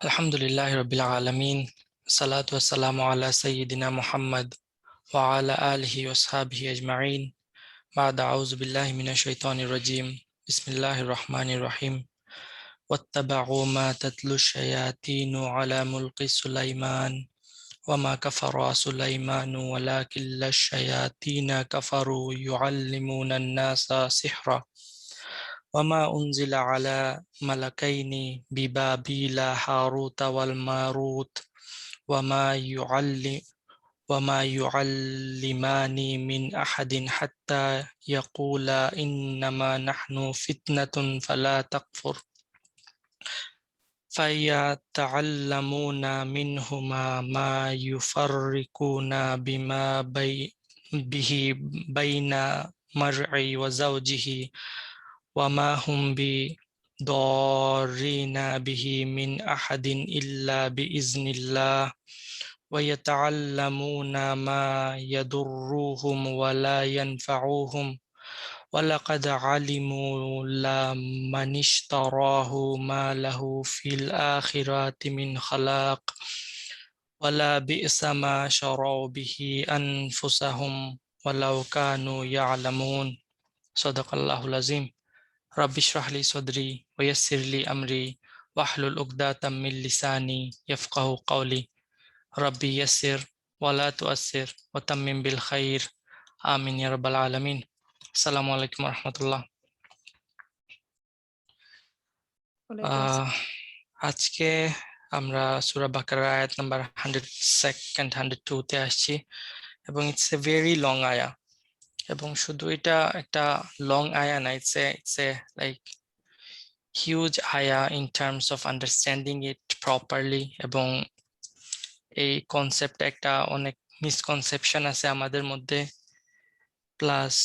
Alhamdulillahi Rabbil Alameen. Salatu wassalamu ala Sayyidina Muhammad wa ala alihi wa ashabihi ajma'in. Ba'da a'udhu billahi minash shaitanir rajim. Bismillahir Rahmanir Rahim. واتبعوا ما تتلو الشياطين على ملك سليمان وما كفر سليمان ولكن الشياطين كفروا يعلمون الناس سحرا وما أنزل على ملكين ببابيل هاروت والماروت وما يعلمان من أحد حتى يقولا إنما نحن فتنة فلا تكفر فيتعلمون منهما ما يفرقون به بين المرء وزوجه وما هم بضارين به من أحد إلا بإذن الله ويتعلمون ما يضرهم ولا ينفعهم ولقد علموا لمن اشتراه ما له في الآخرة من خلاق ولا بئس ما شروا به أنفسهم ولو كانوا يعلمون صدق الله العظيم رب اشرح لي صدري ويسر لي أمري واحلل عقدة من لساني يفقه قولي ربي يسر ولا تؤسر وتمم بالخير آمين يا رب العالمين السلام عليكم ورحمة الله আজকে আমরা সূরা বাকারার আয়াত number 102 102 তে আসছি এবং it's a very long আয়া এবং শুধু এটা একটা লং আয়া না ইটস এ লাইক হিউজ আয়া in terms of understanding it properly এবং এই কনসেপ্টে একটা অনেক মিসকনসেপশন আছে আমাদের মধ্যে প্লাস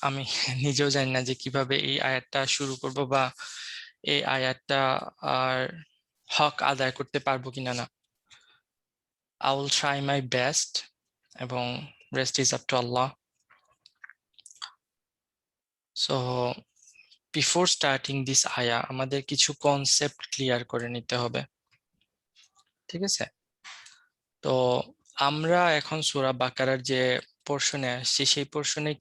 আমি নিজেও জানি না যে কিভাবে এই আয়াতটা শুরু করব বা এই আয়াতটা আর হক আদায় করতে পারবো কিনা না I will try my best এবং rest is up to Allah. So before starting this ayah আমাদের কিছু কনসেপ্ট ক্লিয়ার করে নিতে হবে, ঠিক আছে? তো আমরা এখন সূরা বাকারার যে পোরশনে আসছি সেই পোরশনে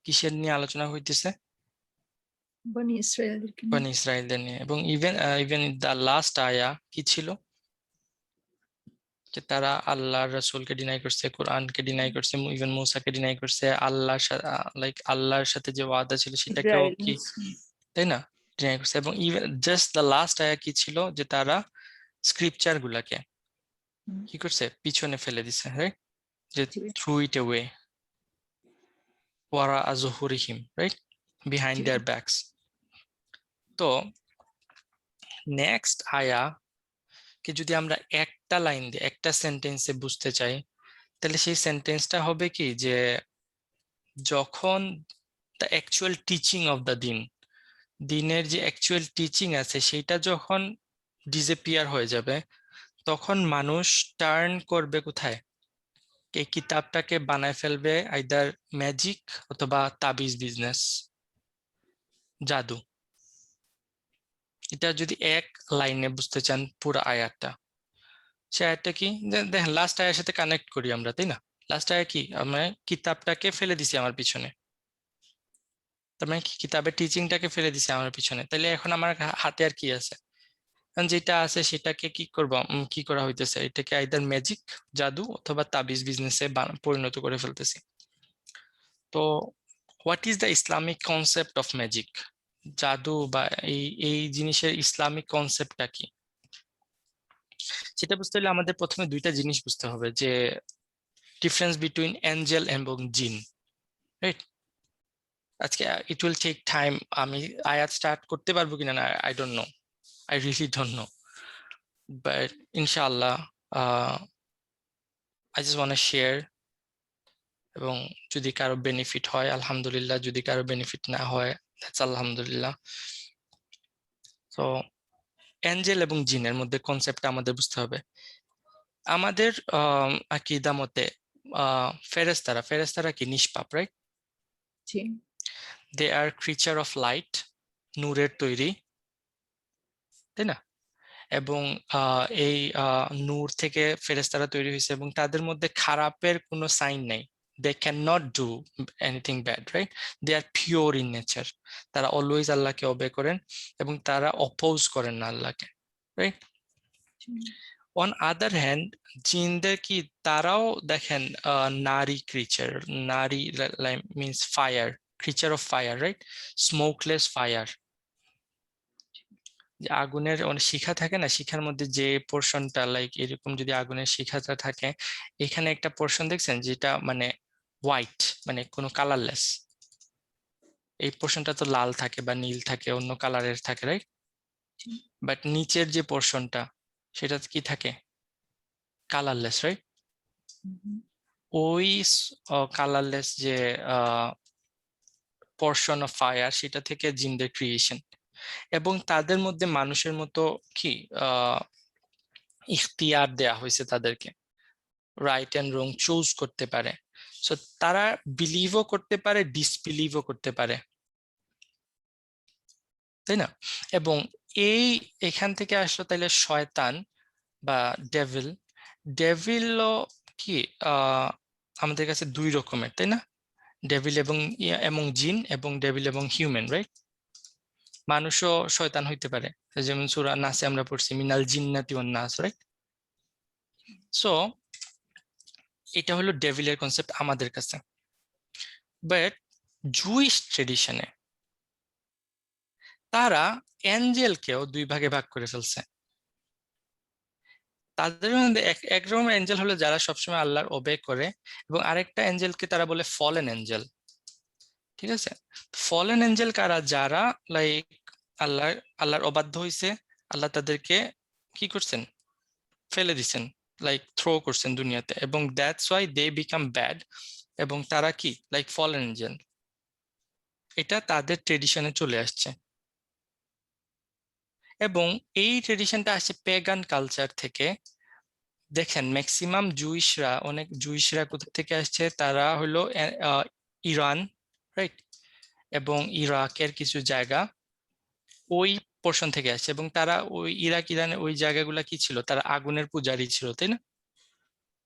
কিসের নিয়ে আলোচনা হইতেছে? বনি ইসরায়েলদের নিয়ে। এবং ইভেন দ্য লাস্ট আয়া কি ছিল? যে তারা আল্লাহর রাসূলকে ডিনাই করছে, কোরআনকে ডিনাই করছে, ইভেন মুসাকে ডিনাই করছে, আল্লাহর সাথে যে ওয়াদা ছিল সেটাকেও কি, তাই না, ডিনাই করছে। এবং ইভেন জাস্ট দ্য লাস্ট আয়া কি ছিল? যে তারা স্ক্রিপচার গুলাকে কি করছে? পিছনে ফেলে দিছে, রাইট? যে থ্রু ইট অ্যাওয়ে ওয়ারা আযহুরিহিম, রাইট, বিহাইন্ড দেয়ার ব্যাকস। তো নেক্সট আয়া কে যদি আমরা একটা লাইন দিয়ে একটা সেন্টেন্সে বুঝতে চাই তাহলে সেই সেন্টেন্সটা হবে কি, যে যখন the actual teaching of the দিনের যে অ্যাকচুয়াল টিচিং আছে সেটা যখন ডিসঅ্যাপিয়ার হয়ে যাবে তখন মানুষ টার্ন করবে কোথায়? এই কিতাবটাকে বানায় ফেলবে আইদার ম্যাজিক অথবা তাবিজ বিজনেস, জাদু। এটা যদি এক লাইনে বুঝতে চান পুরো আয়াতটা, সে আয়াতটা কি দেখেন, লাস্ট আয়ার সাথে কানেক্ট করি আমরা, তাই না? লাস্ট আয়া কি? আমরা কিতাবটাকে ফেলে দিছি আমার পিছনে, তার মানে কি কিতাবের টিচিংটাকে ফেলে দিছি আমার পিছনে। তাহলে এখন আমার হাতে আর কি আছে? যেটা আছে সেটাকে কি করব, কি করা হইতেছে? এটাকে আইদার ম্যাজিক, জাদু অথবা তাবিজ বিজনেসে পরিণত করে ফেলতেছি। তো what is the Islamic concept of magic? জাদু বা এই জিনিসের ইসলামিক কনসেপ্টটা কি? সেটা বুঝতে হলে আমাদের প্রথমে দুইটা জিনিস বুঝতে হবে, যে ডিফারেন্স বিটুইন এঞ্জেল এবং জিন, রাইট? আজকে ইট উইল টেক টাইম, আমি আয়াত স্টার্ট করতে পারবো কিনা না I don't know, I really don't know, but inshallah I just want to share, এবং যদি কারো বেনিফিট হয় আলহামদুলিল্লাহ, যদি কারো বেনিফিট না হয় দ্যাটস আলহামদুলিল্লাহ। তো এঞ্জেল এবং জিনের মধ্যে কনসেপ্টটা আমাদের বুঝতে হবে। আমাদের আকীদা মতে ফেরেশতারা কি নিষ্পাপ, right? They are creature of light, নূরের তৈরি, তাই না? এবং এই নূর থেকে ফেরেশতারা তৈরি হয়েছে এবং তাদের মধ্যে খারাপের কোনো সাইন নাই। They can not do anything bad, right? They are pure in nature. তারা অলওয়েজ আল্লাহকে অবে করেন এবং তারা অপোজ করেন না আল্লাহকে, রাইট? অন আদার হ্যান্ড জিনদের কি, তারাও দেখেন নারী ক্রিচার, নারী means fire, creature of fire, right? Smokeless fire. যে আগুনের অনেক শিখা থাকে না, শিখার মধ্যে যে পোর্শনটা লাইক এরকম যদি আগুনের শিখাটা থাকে, এখানে একটা পোর্শন দেখছেন যেটা মানে হোয়াইট, মানে কোনো কালারলেস। এই পোর্শনটা তো লাল থাকে বা নীল থাকে, অন্য কালারের থাকে, রাইট? বাট নিচের যে পোর্শনটা সেটা কি থাকে? Colourless, right? ওই কালারলেস যে পোর্শন অফ ফায়ার, সেটা থেকে জিনদের ক্রিয়েশন। এবং তাদের মধ্যে মানুষের মতো কি ইখতিয়ার দেয়া হয়েছে তাদেরকে, রাইট এন্ড রং চুজ করতে পারে। সো তারা বিলিভও করতে পারে, ডিসবিলিভও করতে পারে, তাই না? এবং এই এখান থেকে আসলো তাইলে শয়তান বা ডেভিল। ডেভিলও কি আমাদের কাছে দুই রকমের, তাই না? ডেভিল এবং জিন, এবং ডেভিল এবং হিউম্যান, রাইট? মানুষও শয়তান হইতে পারে, যেমন সূরা নাসে আমরা পড়ছি মিনাল জিন্নাতি ওয়ান নাস, রাইট? সো এটা হলো ডেভিলের কনসেপ্ট আমাদের কাছে। বাট জুইশ ট্রেডিশনে তারা অ্যাঞ্জেলকেও দুই ভাগে ভাগ করে ফেলছে। তাদের মধ্যে একরকম অ্যাঞ্জেল হলো যারা সবসময় আল্লাহর ওবে করে, এবং আরেকটা অ্যাঞ্জেলকে তারা বলে ফলেন অ্যাঞ্জেল। ঠিক আছে? ফলেন অ্যাঞ্জেল কারা? যারা লাইক আল্লাহর অবাধ্য হইছে, আল্লাহ তাদেরকে কি করছেন? ফেলে দিছেন, লাইক থ্রো করছেন দুনিয়াতে, এবং that's why they become bad, এবং তারা কি লাইক ফলেন অ্যাঞ্জেল। এটা তাদের ট্রেডিশনে চলে আসছে, এবং এই ট্রেডিশনটা আসছে পেগান কালচার থেকে। দেখেন ম্যাক্সিমাম অনেক জুইশরা কোথা থেকে আসছে? তারা হলো ইরান, রাইট? এবং ইরাকের কিছু জায়গা, ওই পোর্শন থেকে আসছে। এবং তারা ওই ইরানের ওই জায়গাগুলা কি ছিল? তারা আগুনের পূজারী ছিল, তাই না?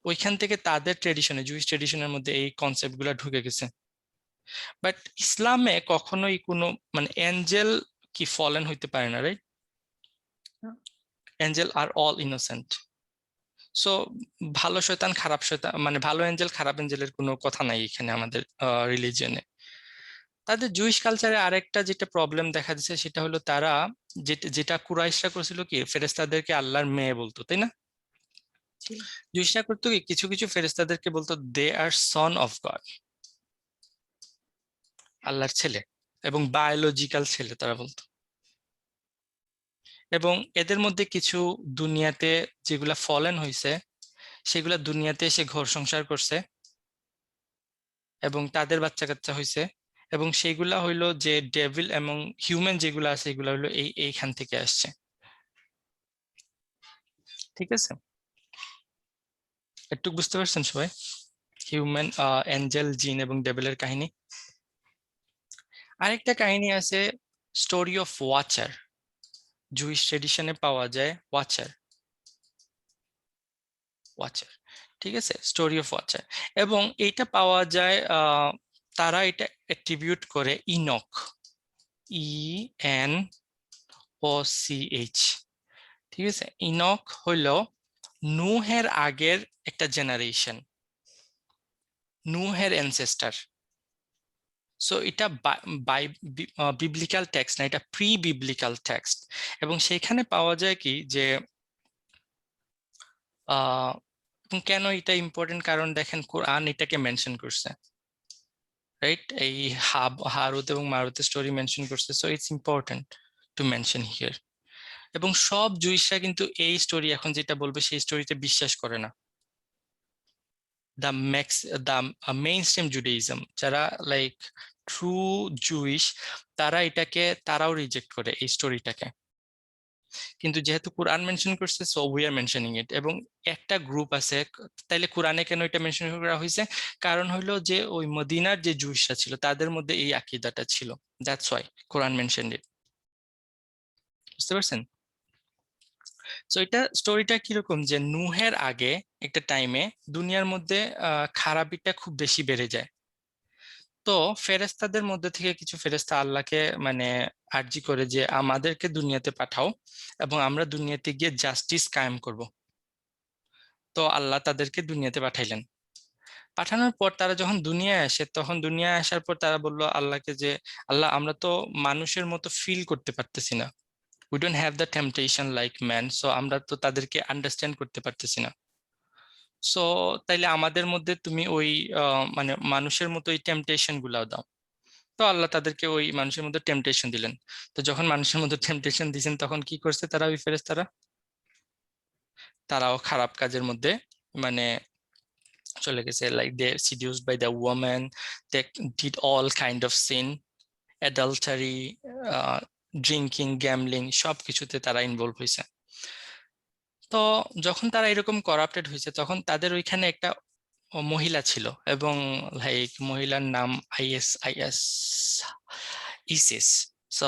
ওইখান থেকে তাদের ট্রেডিশনে, জুইশ ট্রেডিশনের মধ্যে এই কনসেপ্ট গুলা ঢুকে গেছে। বাট ইসলামে কখনোই কোনো মানে এঞ্জেল কি ফলেন হইতে পারে না, রাইট? এঞ্জেল আর অল ইনোসেন্ট। সো ভালো শয়তান খারাপ শয়তান, মানে ভালো এঞ্জেল খারাপ এঞ্জেলের কোনো কথা নাই এখানে আমাদের রিলিজিয়নে। তাদের জুইশ কালচারে আরেকটা যেটা প্রবলেম দেখা দিচ্ছে সেটা হলো তারা যেটা কুরাইশরা করেছিল কি, ফেরেশতাদেরকে আল্লাহর মেয়ে বলতো, তাই না? জুইশরা করতো কি, কিছু কিছু ফেরেশতাদেরকে বলতো দে আর সন অফ গড, আল্লাহর ছেলে, এবং বায়োলজিক্যাল ছেলে তারা বলতো। এবং এদের মধ্যে কিছু দুনিয়াতে যেগুলা ফলেন হয়েছে, সেগুলা দুনিয়াতে এসে ঘর সংসার করছে এবং তাদের বাচ্চা কাচ্চা হয়েছে, এবং সেইগুলা হইলো যে ডেভিল এবং হিউম্যান যেগুলো আছে এগুলো হইলো এইখান থেকে আসছে। ঠিক আছে? একটু বুঝতে পারছেন সবাই হিউম্যান, এঞ্জেল, জিন এবং ডেভিলের কাহিনী? আরেকটা কাহিনী আছে, স্টোরি অফ ওয়াচার। জুইশ ট্রেডিশনে পাওয়া যায় ওয়াচার। ওয়াচার, ঠিক আছে? Story of watcher. এবং এইটা পাওয়া যায়, তারা এটা অ্যাট্রিবিউট করে ইনক, ENOCH। ঠিক আছে? ইনক হইল নূহের আগের একটা জেনারেশন, নূহের অ্যানসেস্টার। সো এটা বিবলিক্যাল টেক্সট না, এটা প্রি বিবলিক্যাল টেক্সট। এবং সেখানে পাওয়া যায় কি যে এবং কেন এটা ইম্পর্টেন্ট, কারণ দেখেন কোরআন এটাকে মেনশন করছে, রাইট? এই হারুত এবং মারুতের স্টোরি মেনশন করছে, so it's important to mention here. এবং সব জুইশরা কিন্তু এই স্টোরি এখন যেটা বলবে সেই স্টোরিতে বিশ্বাস করে না। দ্য মেইন স্ট্রিম জুডাইজম, যারা লাইক ট্রু জুইশ, তারাও রিজেক্ট করে এই স্টোরিটাকে। কিন্তু যেহেতু কোরআন মেনশন করছে, সো উই আর মেনশনিং ইট। এবং একটা গ্রুপ আছে, তাইলে কোরআনে কেন এটা মেনশন করা হয়েছে? কারণ হলো যে ওই মদিনার যে জুইশরা ছিল তাদের মধ্যে এই আকীদাটা ছিল, দ্যাটস ওয়াই কোরআন মেনশনড ইট। বুঝতে পারছেন? সো এটা স্টোরিটা কিরকম যে নূহের আগে একটা টাইমে দুনিয়ার মধ্যে খারাপিটা খুব বেশি বেড়ে যায়। তো ফেরেশতাদের মধ্যে থেকে কিছু ফেরেশতা আল্লাহকে মানে আর্জি করে যে আমাদেরকে দুনিয়াতে পাঠাও এবং আমরা দুনিয়াতে গিয়ে জাস্টিস কায়েম করব। তো আল্লাহ তাদেরকে দুনিয়াতে পাঠাইলেন। পাঠানোর পর তারা যখন দুনিয়ায় আসে, তখন দুনিয়ায় আসার পর তারা বলল আল্লাহকে যে আল্লাহ, আমরা তো মানুষের মতো ফিল করতে পারতেছি না, we don't have the temptation like man, so আমরা তো তাদেরকে আন্ডারস্ট্যান্ড করতে পারতেছি না। সো তাইলে আমাদের মধ্যে তুমি ওই মানে মানুষের মতো ওই টেম্পটেশন গুলাও দাও। তো আল্লাহ তাদেরকে ওই মানুষের মধ্যে টেম্পটেশন দিলেন। তো যখন মানুষের মধ্যে টেম্পটেশন দিয়েছেন, তখন কি করছে তারা, ওই ফেরেশতারা তারাও খারাপ কাজের মধ্যে মানে চলে গেছে, like they seduced by the women, they did all kind of sin, adultery, drinking, gambling, সবকিছুতে তারা ইনভলভ হয়েছে। তো যখন তারা এরকম করাপ্টেড হয়েছে, তখন তাদের ওইখানে একটা মহিলা ছিল, এবং লাইক মহিলার নাম is Isis. So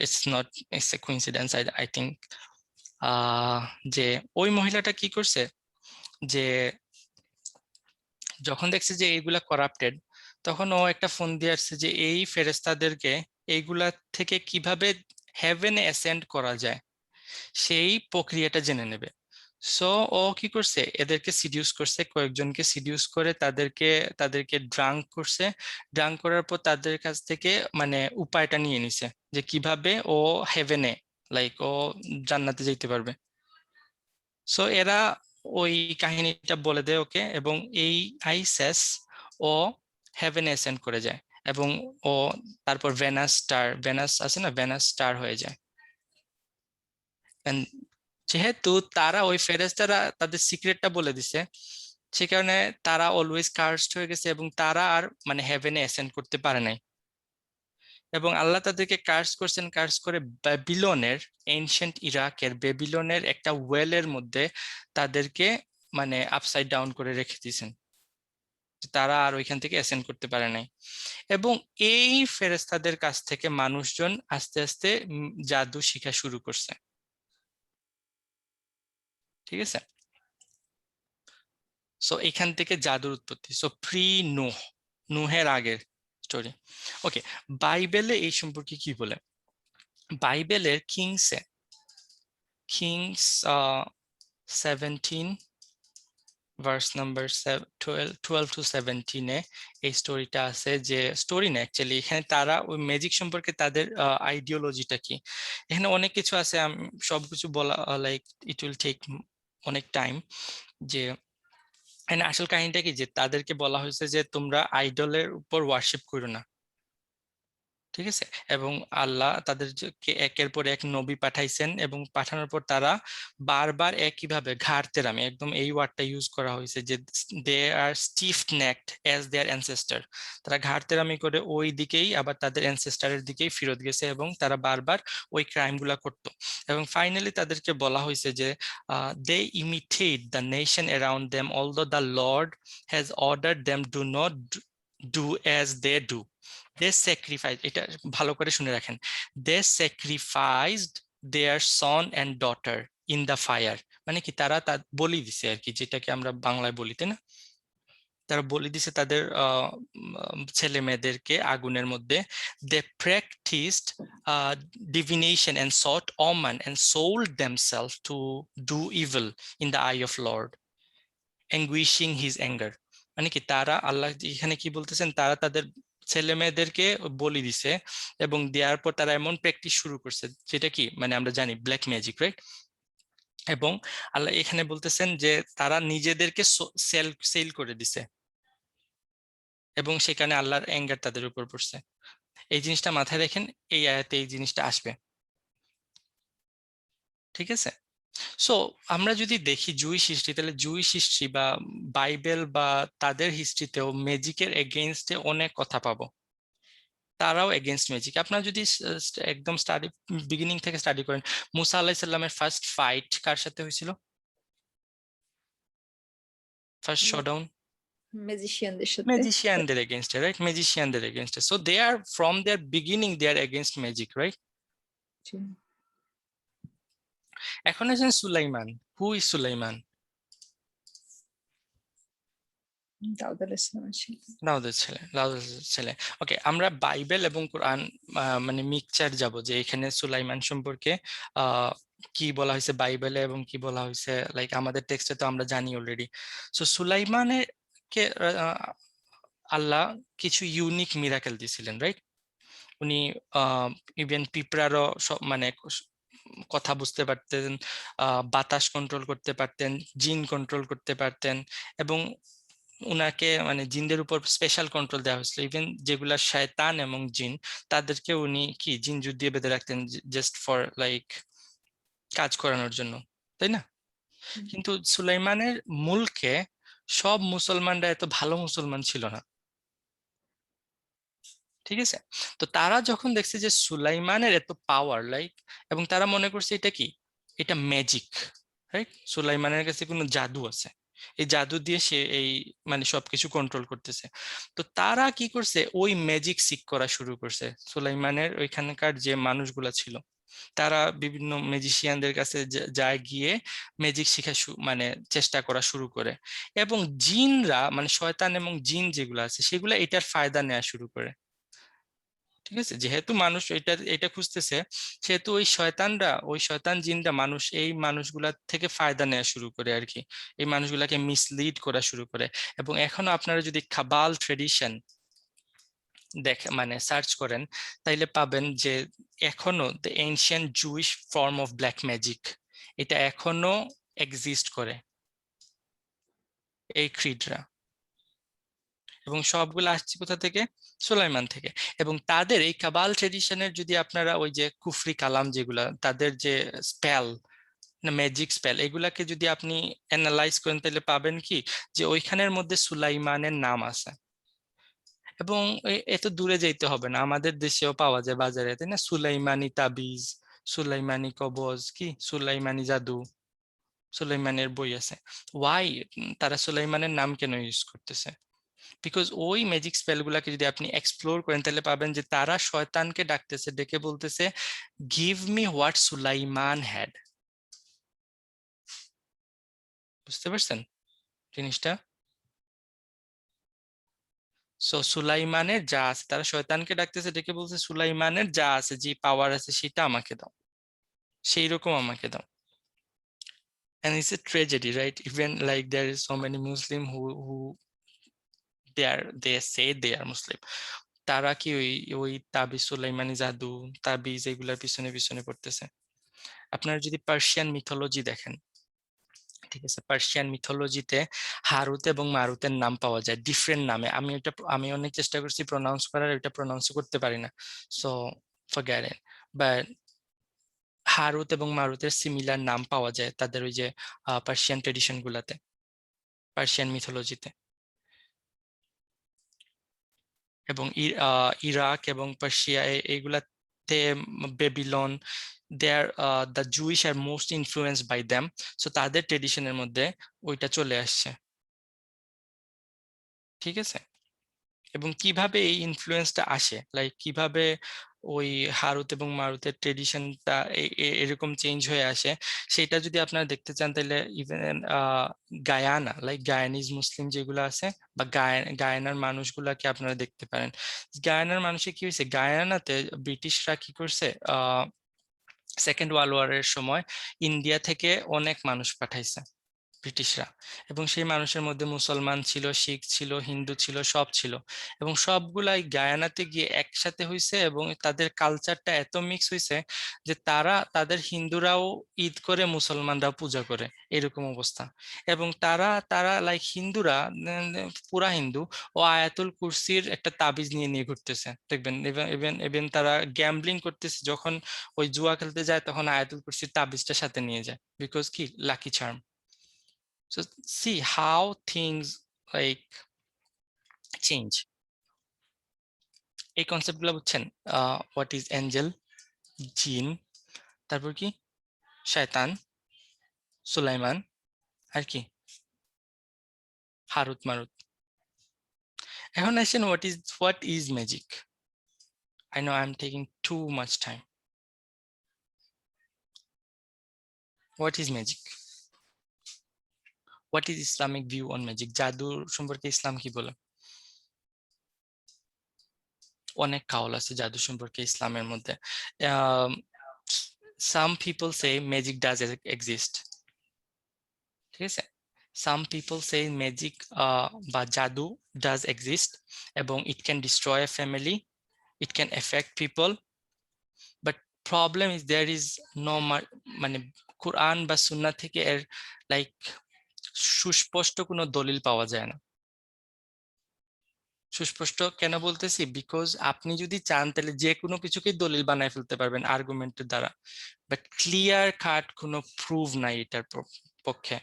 it's not, it's a coincidence I think. যে ওই মহিলাটা কি করছে, যে যখন দেখছে যে এইগুলা করাপ্টেড, তখন ও একটা ফোন দিয়ে আসছে যে এই ফেরেশতাদেরকে এইগুলা থেকে কিভাবে হেভেনে অ্যাসেন্ড করা যায় সেই প্রক্রিয়াটা জেনে নেবে। সো ও কি করছে, এদেরকে সিডিউস করছে, কয়েকজনকে সিডিউস করে তাদেরকে তাদেরকে ড্রাঙ্ক করছে। ড্রাঙ্ক করার পর তাদের কাছ থেকে মানে উপায়টা নিয়ে নিছে যে কিভাবে ও হেভেনে, লাইক ও জান্নাতে যেতে পারবে। সো এরা ওই কাহিনীটা বলে দেয় ওকে, এবং এই আইসেস ও হেভেনে অ্যাসেন্ড করে যায়, এবং ও তারপর ভেনাস স্টার, ভেনাস আছে না, ভেনাস স্টার হয়ে যায়। And যেহেতু তারা ওই ফেরেশতারা তাদের সিক্রেটটা বলে দিছে, সে কারণে তারা অলওয়েজ কার্সড হয়ে গেছে, এবং তারা আর মানে হেভেনে অ্যাসেন্ড করতে পারে নাই। এবং আল্লাহ তাদেরকে কার্স করছেন, কার্স করে ব্যাবিলনের, এনশিয়েন্ট ইরাকের ব্যাবিলনের একটা ওয়েলের মধ্যে তাদেরকে মানে আপসাইড ডাউন করে রেখে দিয়েছেন, তারা আর ওইখান থেকে অ্যাসেন্ড করতে পারে নাই। এবং এই ফেরেশতাদের কাছ থেকে মানুষজন আস্তে আস্তে জাদু শিখা শুরু করছে। ঠিক আছে, সো এখান থেকে জাদুর উৎপত্তি। সো প্রি নূহ, নূহের আগের স্টোরি। ওকে, বাইবেলে এই সম্পর্কে কি বলে? বাইবেলের কিংস 17 ভার্স নাম্বার 12 টু 17 এই স্টোরিটা আছে, যে স্টোরি না অ্যাকচুয়ালি, এখানে তারা ওই ম্যাজিক সম্পর্কে তাদের আইডিওলজিটা কি, এখানে অনেক কিছু আছে, সবকিছু বলা লাইক ইট উইল টেক অনেক টাইম। যে এখানে আসল কাহিনীটা কি, যে তাদেরকে বলা হয়েছে যে তোমরা আইডলের উপর ওয়ার্শিপ করো না। ঠিক আছে, এবং আল্লাহ তাদেরকে একের পর এক নবী পাঠাইছেন, এবং পাঠানোর পর তারা বারবার একইভাবে ঘাড় তেরামি, একদম এই ওয়ার্ডটা ইউজ করা হয়েছে যে দে আর স্টিফ নেকড অ্যাজ দেয়ার অ্যানসেস্টার। তারা ঘাড় তেরামি করে ওই দিকেই আবার তাদের অ্যানসেস্টারের দিকেই ফেরত গেছে, এবং তারা বারবার ওই ক্রাইমগুলা করত। এবং ফাইনালি তাদেরকে বলা হয়েছে যে they imitate the nation around them although the lord has ordered them do not do as they do. They sacrifice, এটা ভালো করে শুনে রাখেন, they sacrificed their son and daughter in the fire. মানে কি, তারা বলি দিছে আর কি, যেটাকে আমরা বাংলায় বলি, তাই না? তারা বলি দিছে তাদের ছেলে মেয়েদেরকে আগুনের মধ্যে। দে practised divination and sought omen and sold themselves to do evil in the eye of Lord, anguishing his anger. মানে কি, তারা আল্লাহ এখানে কি বলতেছেন, তারা তাদের ছেলে মেয়েদেরকে বলি দিছে, এবং দেওয়ার পর তারা এমন প্র্যাকটিস শুরু করছে, যেটা কি মানে আমরা জানি ব্ল্যাক ম্যাজিক, রাইট? এবং আল্লাহ এখানে বলতেছেন যে তারা নিজেদেরকে সেল করে দিছে, এবং সেখানে আল্লাহর অ্যাঙ্গার তাদের উপর পড়ছে। এই জিনিসটা মাথায় রাখেন, এই আয়াতে এই জিনিসটা আসবে। ঠিক আছে, সো আমরা যদি দেখি জুইশ হিস্ট্রি, তাহলে জুইশ হিস্ট্রি বা বাইবেল বা তাদের হিস্ট্রিতেও ম্যাজিকের এগেইনস্টে অনেক কথা পাবো। তারাও এগেইনস্ট ম্যাজিক। আপনারা যদি একদম স্টাডি বিগিনিং থেকে স্টাডি করেন, মুসা আলাইহিস সালামের ফার্স্ট ফাইট কার সাথে হয়েছিল? ফার্স্ট শোডাউন ম্যাজিশিয়ানদের সাথে। ম্যাজিশিয়ানদের এগেইনস্টে, রাইট? ম্যাজিশিয়ানদের এগেইনস্টে। So they are from their beginning they are against magic, right? জি। এখন আসেন Sulaiman. Who is Sulaiman? Daud আলাইহিস সালামের ছেলে। দাউদের ছেলে, দাউদের ছেলে। ওকে, আমরা বাইবেল এবং কোরআন মানে মিক্সচার যাব, যে এখানে সুলাইমান সম্পর্কে কি বলা হয়েছে বাইবেলে এবং কি বলা হয়েছে লাইক আমাদের টেক্সটে তো আমরা জানি অলরেডি। সো সুলাইমানের কে আল্লাহ কিছু ইউনিক মিরাকেল দিয়েছিলেন, রাইট? উনি ইভেন পিঁপড়ারও মানে কথা বুঝতে পারতেন, বাতাস কন্ট্রোল করতে পারতেন, জিন কন্ট্রোল করতে পারতেন, এবং উনাকে মানে জিনদের উপর স্পেশাল কন্ট্রোল দেওয়া হয়েছিল। ইভেন যেগুলা শয়তান এবং জিন, তাদেরকে উনি কি জিন জুত দিয়ে বেঁধে রাখতেন জাস্ট ফর লাইক কাজ করানোর জন্য, তাই না? কিন্তু সুলাইমানের মুলকে সব মুসলমানরা এত ভালো মুসলমান ছিল না, ঠিক আছে? তো তারা যখন দেখছে যে সুলাইমানের এত পাওয়ার লাইক, এবং তারা মনে করছে এটা কি, এটা ম্যাজিক, রাইট? সুলাইমানের কাছে কোনো জাদু আছে, এই জাদু দিয়ে সে এই মানে সবকিছু কন্ট্রোল করতেছে। তো তারা কি করছে, ওই ম্যাজিক সিক করা শুরু করছে। সুলাইমানের ওইখানকার যে মানুষগুলা ছিল, তারা বিভিন্ন ম্যাজিশিয়ানদের কাছে যায়, গিয়ে ম্যাজিক শিখা মানে চেষ্টা করা শুরু করে। এবং জিনরা মানে শয়তান এবং জিন যেগুলো আছে সেগুলো এটার ফায়দা নেওয়া শুরু করে, ঠিক আছে? যেহেতু মানুষ এটা এটা খুঁজতেছে, সেহেতু ওই শয়তানরা, ওই শয়তান জিনরা মানুষ এই মানুষগুলা থেকে ফায়দা নেওয়া শুরু করে আর কি, এই মানুষগুলাকে মিসলিড করা শুরু করে। এবং এখনো আপনারা যদি কাবাল ট্রেডিশন দেখে মানে সার্চ করেন, তাইলে পাবেন যে এখনো the ancient Jewish form of black magic, এটা এখনো এক্সিস্ট করে, এই ক্রিডরা। এবং সবগুলো আসছে কোথা থেকে? সুলাইমান থেকে। এবং তাদের এই কাবাল ট্রেডিশনের যদি আপনারা ওই যে কুফরি কালাম যেগুলা, তাদের যে স্পেল না ম্যাজিক স্পেল, এগুলাকে যদি আপনি অ্যানালাইজ করেন, তাহলে পাবেন কি যে ওইখানের মধ্যে সুলাইমানের নাম আছে। এবং এত দূরে যাইতে হবে না, আমাদের দেশেও পাওয়া যায় বাজারে, তাই না? সুলাইমানি তাবিজ, সুলাইমানি কবজ, কি সুলাইমানি জাদু, সুলাইমানের বই আছে। ওয়াই তারা সুলাইমানের নাম কেন ইউজ করতেছে? বিকজ ওই ম্যাজিক স্পেল গুলাকে যদি আপনি এক্সপ্লোর করেন, তাহলে পাবেন যে তারা শয়তানকে ডাকতেছে, ডেকে বলতেছে give me what Sulaiman had. বুঝতে পারছেন জিনিসটা? সো সুলাইমানের যা আছে, তারা শয়তানকে ডাকতেছে, ডেকে বলছে সুলাইমানের যা আছে, যে পাওয়ার আছে সেটা আমাকে দাও, সেই রকম আমাকে দাও। And it's a tragedy, right? Even like there is so many Muslim who they say they are Muslim, তারা কি ওই ওই তাবিজ সুলাইমানি জাদু তাবিজ এগুলার পিছনে পিছনে পড়তেছে। আপনারা যদি পার্সিয়ান মিথোলজি দেখেন, ঠিক আছে, পার্সিয়ান মিথোলজিতে হারুত এবং মারুতের নাম পাওয়া যায় ডিফারেন্ট নামে। আমি অনেক চেষ্টা করছি প্রনাউন্স করার, এটা প্রনাউন্স করতে পারি না, so forget it. But Harut এবং মারুতের সিমিলার নাম পাওয়া যায় তাদের ওই যে পার্সিয়ান ট্রেডিশন গুলাতে, পার্সিয়ান মিথোলজিতে। এবং ইরাক এবং পার্সিয়া এইগুলাতে Babylon, they are the Jewish are most influenced by them. So তাদের ট্রেডিশনের মধ্যে ওইটা চলে আসছে, ঠিক আছে? এবং কিভাবে এই ইনফ্লুয়েন্সটা আসে, লাইক কিভাবে ওই হারুত এবং মারুতের ট্রেডিশনটা এরকম চেঞ্জ হয়ে আসে, সেটা যদি আপনারা দেখতে চান, তাহলে ইভেন গায়ানা, লাইক গায়ানিজ মুসলিম যেগুলো আছে, বা গায়ানার মানুষগুলাকে আপনারা দেখতে পারেন। গায়ানার মানুষের কি হয়েছে, গায়ানাতে ব্রিটিশরা কি করছে, সেকেন্ড ওয়ার্ল্ড ওয়ারের সময় ইন্ডিয়া থেকে অনেক মানুষ পাঠাইছে ব্রিটিশরা। এবং সেই মানুষের মধ্যে মুসলমান ছিল, শিখ ছিল, হিন্দু ছিল, সব ছিল। এবং সবগুলাই গায়ানাতে গিয়ে একসাথে হইছে, এবং তাদের কালচারটা এত মিক্স হইছে যে তারা তাদের হিন্দুরাও ঈদ করে, মুসলমানরাও পূজা করে, এরকম অবস্থা। এবং তারা তারা লাইক হিন্দুরা পুরা হিন্দু ও আয়াতুল কুরসির একটা তাবিজ নিয়ে নিয়ে ঘুরতেছে, দেখবেন। ইভেন ইভেন তারা গ্যাম্বলিং করতেছে, যখন ওই জুয়া খেলতে যায় তখন আয়াতুল কুরসির তাবিজটা সাথে নিয়ে যায়, বিকজ কি lucky charm. So see how things like change. এই কনসেপ্ট গুলো বুঝছেন? হোয়াট ইজ এঞ্জেল, জিন, তারপর কি শয়তান, সুলাইমান, আর কি হারুত মারুত। এখন আসেন what is magic. I know I'm taking too much time. What is magic? What is Islamic view on magic? জাদু সম্পর্কে ইসলাম কি বলে? অনেক কাউল আছে জাদু সম্পর্কে ইসলামের মধ্যে। Some people say magic does exist, ঠিক আছে? সাম পিপল সে ম্যাজিক বা জাদু ডাজ এক্সিস্ট, এবং it can destroy a family, it can affect people, but problem is there is no, মানে কোরআন বা সুন্নাহ থেকে এর লাইক সুস্পষ্ট কোনো দলিল পাওয়া যায় না। সুস্পষ্ট কেন বলতেছি, বিকজ আপনি যদি চান তাহলে যে কোনো কিছুকেই দলিল বানায় ফেলতে পারবেন আর্গুমেন্টের দ্বারা, বাট ক্লিয়ার কাট কোনো প্রুভ নাই এটার পক্ষে।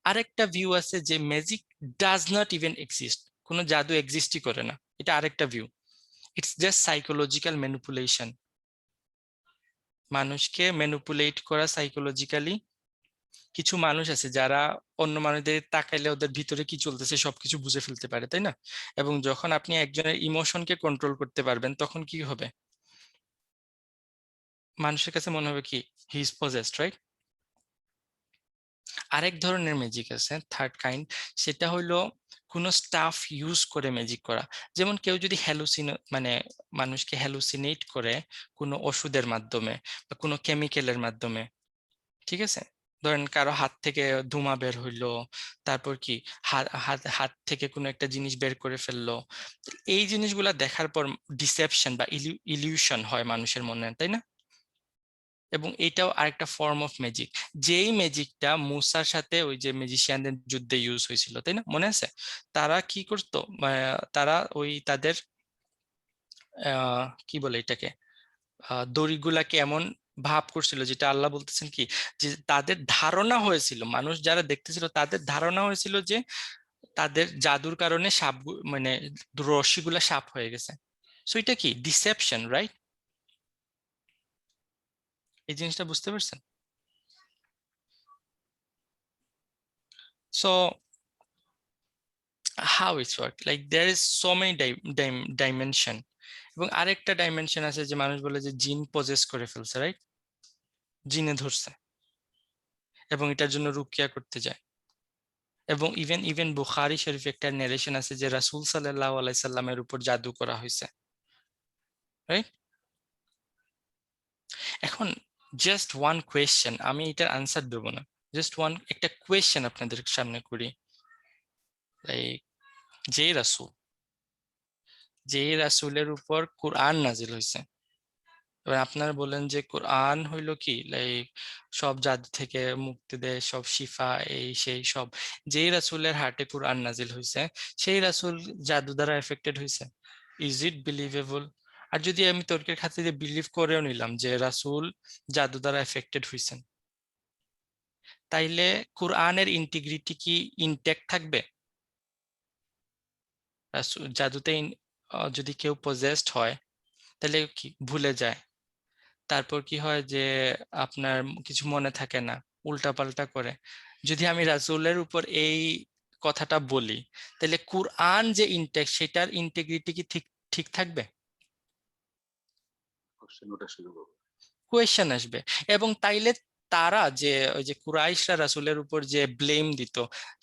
আরেকটা ভিউ আছে যে magic does not even exist, কোনো জাদু এক্সিস্টই করে না, এটা আরেকটা view. It's just psychological manipulation, মানুষকে ম্যানিপুলেট করা সাইকোলজিক্যালি। কিছু মানুষ আছে যারা অন্য মানুষদের তাকাইলে ওদের ভিতরে কি চলতেছে সবকিছু বুঝে ফেলতে পারে, তাই না? এবং যখন আপনি একজনের ইমোশনকে কন্ট্রোল করতে পারবেন তখন কি হবে? মানুষের কাছে মনে হবে কি হি ইজ পজেসড, রাইট? আরেক ধরনের ম্যাজিক আছে, থার্ড কাইন্ড, সেটা হইলো কোনো স্টাফ ইউজ করে ম্যাজিক করা। যেমন কেউ যদি মানে মানুষকে হ্যালুসিনেট করে কোনো ওষুধের মাধ্যমে বা কোনো কেমিক্যালের মাধ্যমে, ঠিক আছে? ধরেন কারো হাত থেকে ধোঁয়া বের হইলো, তারপর কি হাত হাত হাত থেকে কোনো একটা জিনিস বের করে ফেললো, এই জিনিসগুলা দেখার পর ডিসেপশন বা ইলিউশন হয় মানুষের মনে, তাই না? এবং এটাও আরেকটা ফর্ম অফ ম্যাজিক, যেই ম্যাজিকটা মুসার সাথে ওই যে ম্যাজিশিয়ানদের যুদ্ধে ইউজ হয়েছিল, তাই না? মনে আছে? তারা কি করতো, তারা ওই তাদের কি বলে এটাকে, দড়িগুলাকে এমন ভাব করছিল, যেটা আল্লাহ বলতেছেন কি, যে তাদের ধারণা হয়েছিল, মানুষ যারা দেখতেছিল তাদের ধারণা হয়েছিল যে তাদের জাদুর কারণে সাপ, মানে রশ্মিগুলা সাপ হয়ে গেছে। সো এটা কি ডিসেপশন, রাইট? এই জিনিসটা বুঝতে পারছেন? So how it's work, like there is so many dimension। এবং আরেকটা ডাইমেনশন আছে যে মানুষ বলে যে জিন পজেস করে ফেলছে, রাইট? জিনে ধরছে এবং এটার জন্য রুকিয়া করতে যায়। এবং ইভেন ইভেন বুখারী শরীফে একটা নারেশন আছে যে রাসূল সাল্লাল্লাহু আলাইহি সাল্লামের উপর জাদু করা হয়েছে, রাইট? এখন জাস্ট ওয়ান কোয়েশ্চেন, আমি এটার আনসার দেবো না, জাস্ট ওয়ান একটা কোয়েশ্চেন আপনাদের সামনে করি, লাইক যে রাসূল, যে রাসূলের উপর কোরআন নাজিল হয়েছে, এবার আপনারা বলেন যে কোরআন হইলো কি লাইক সব জাদু থেকে মুক্তি দেয়, সব শিফা, এই সেই সব, যেই রাসূলের হার্টে কোরআন নাজিল হয়েছে সেই রাসূল জাদু দ্বারা এফেক্টেড হয়েছে? Is it believable? আর যদি আমি তর্কের খাতিরে বিলিভ করেও নিলাম যে রাসূল জাদু দ্বারা এফেক্টেড হয়েছেন, তাইলে কোরআনের ইন্টিগ্রিটি কি ইনটেক্ট থাকবে? জাদুতে যদি কেউ পজেসড হয় তাহলে কি ভুলে যায়, তারপর কি হয় যে আপনার কিছু মনে থাকে না, উল্টাপাল্টা করে। যদি আমি রাসূলের উপর এই কথাটা বলি, তাহলে কুরআন যে ইনটেক্ট, সেটার ইন্টিগ্রিটি কি ঠিক ঠিক থাকবে? কোয়েশ্চেন আসবে। এবং তাইলে তারা যে ওই যে কুরাইশরা রাসূলের উপর যে ব্লেম দিত,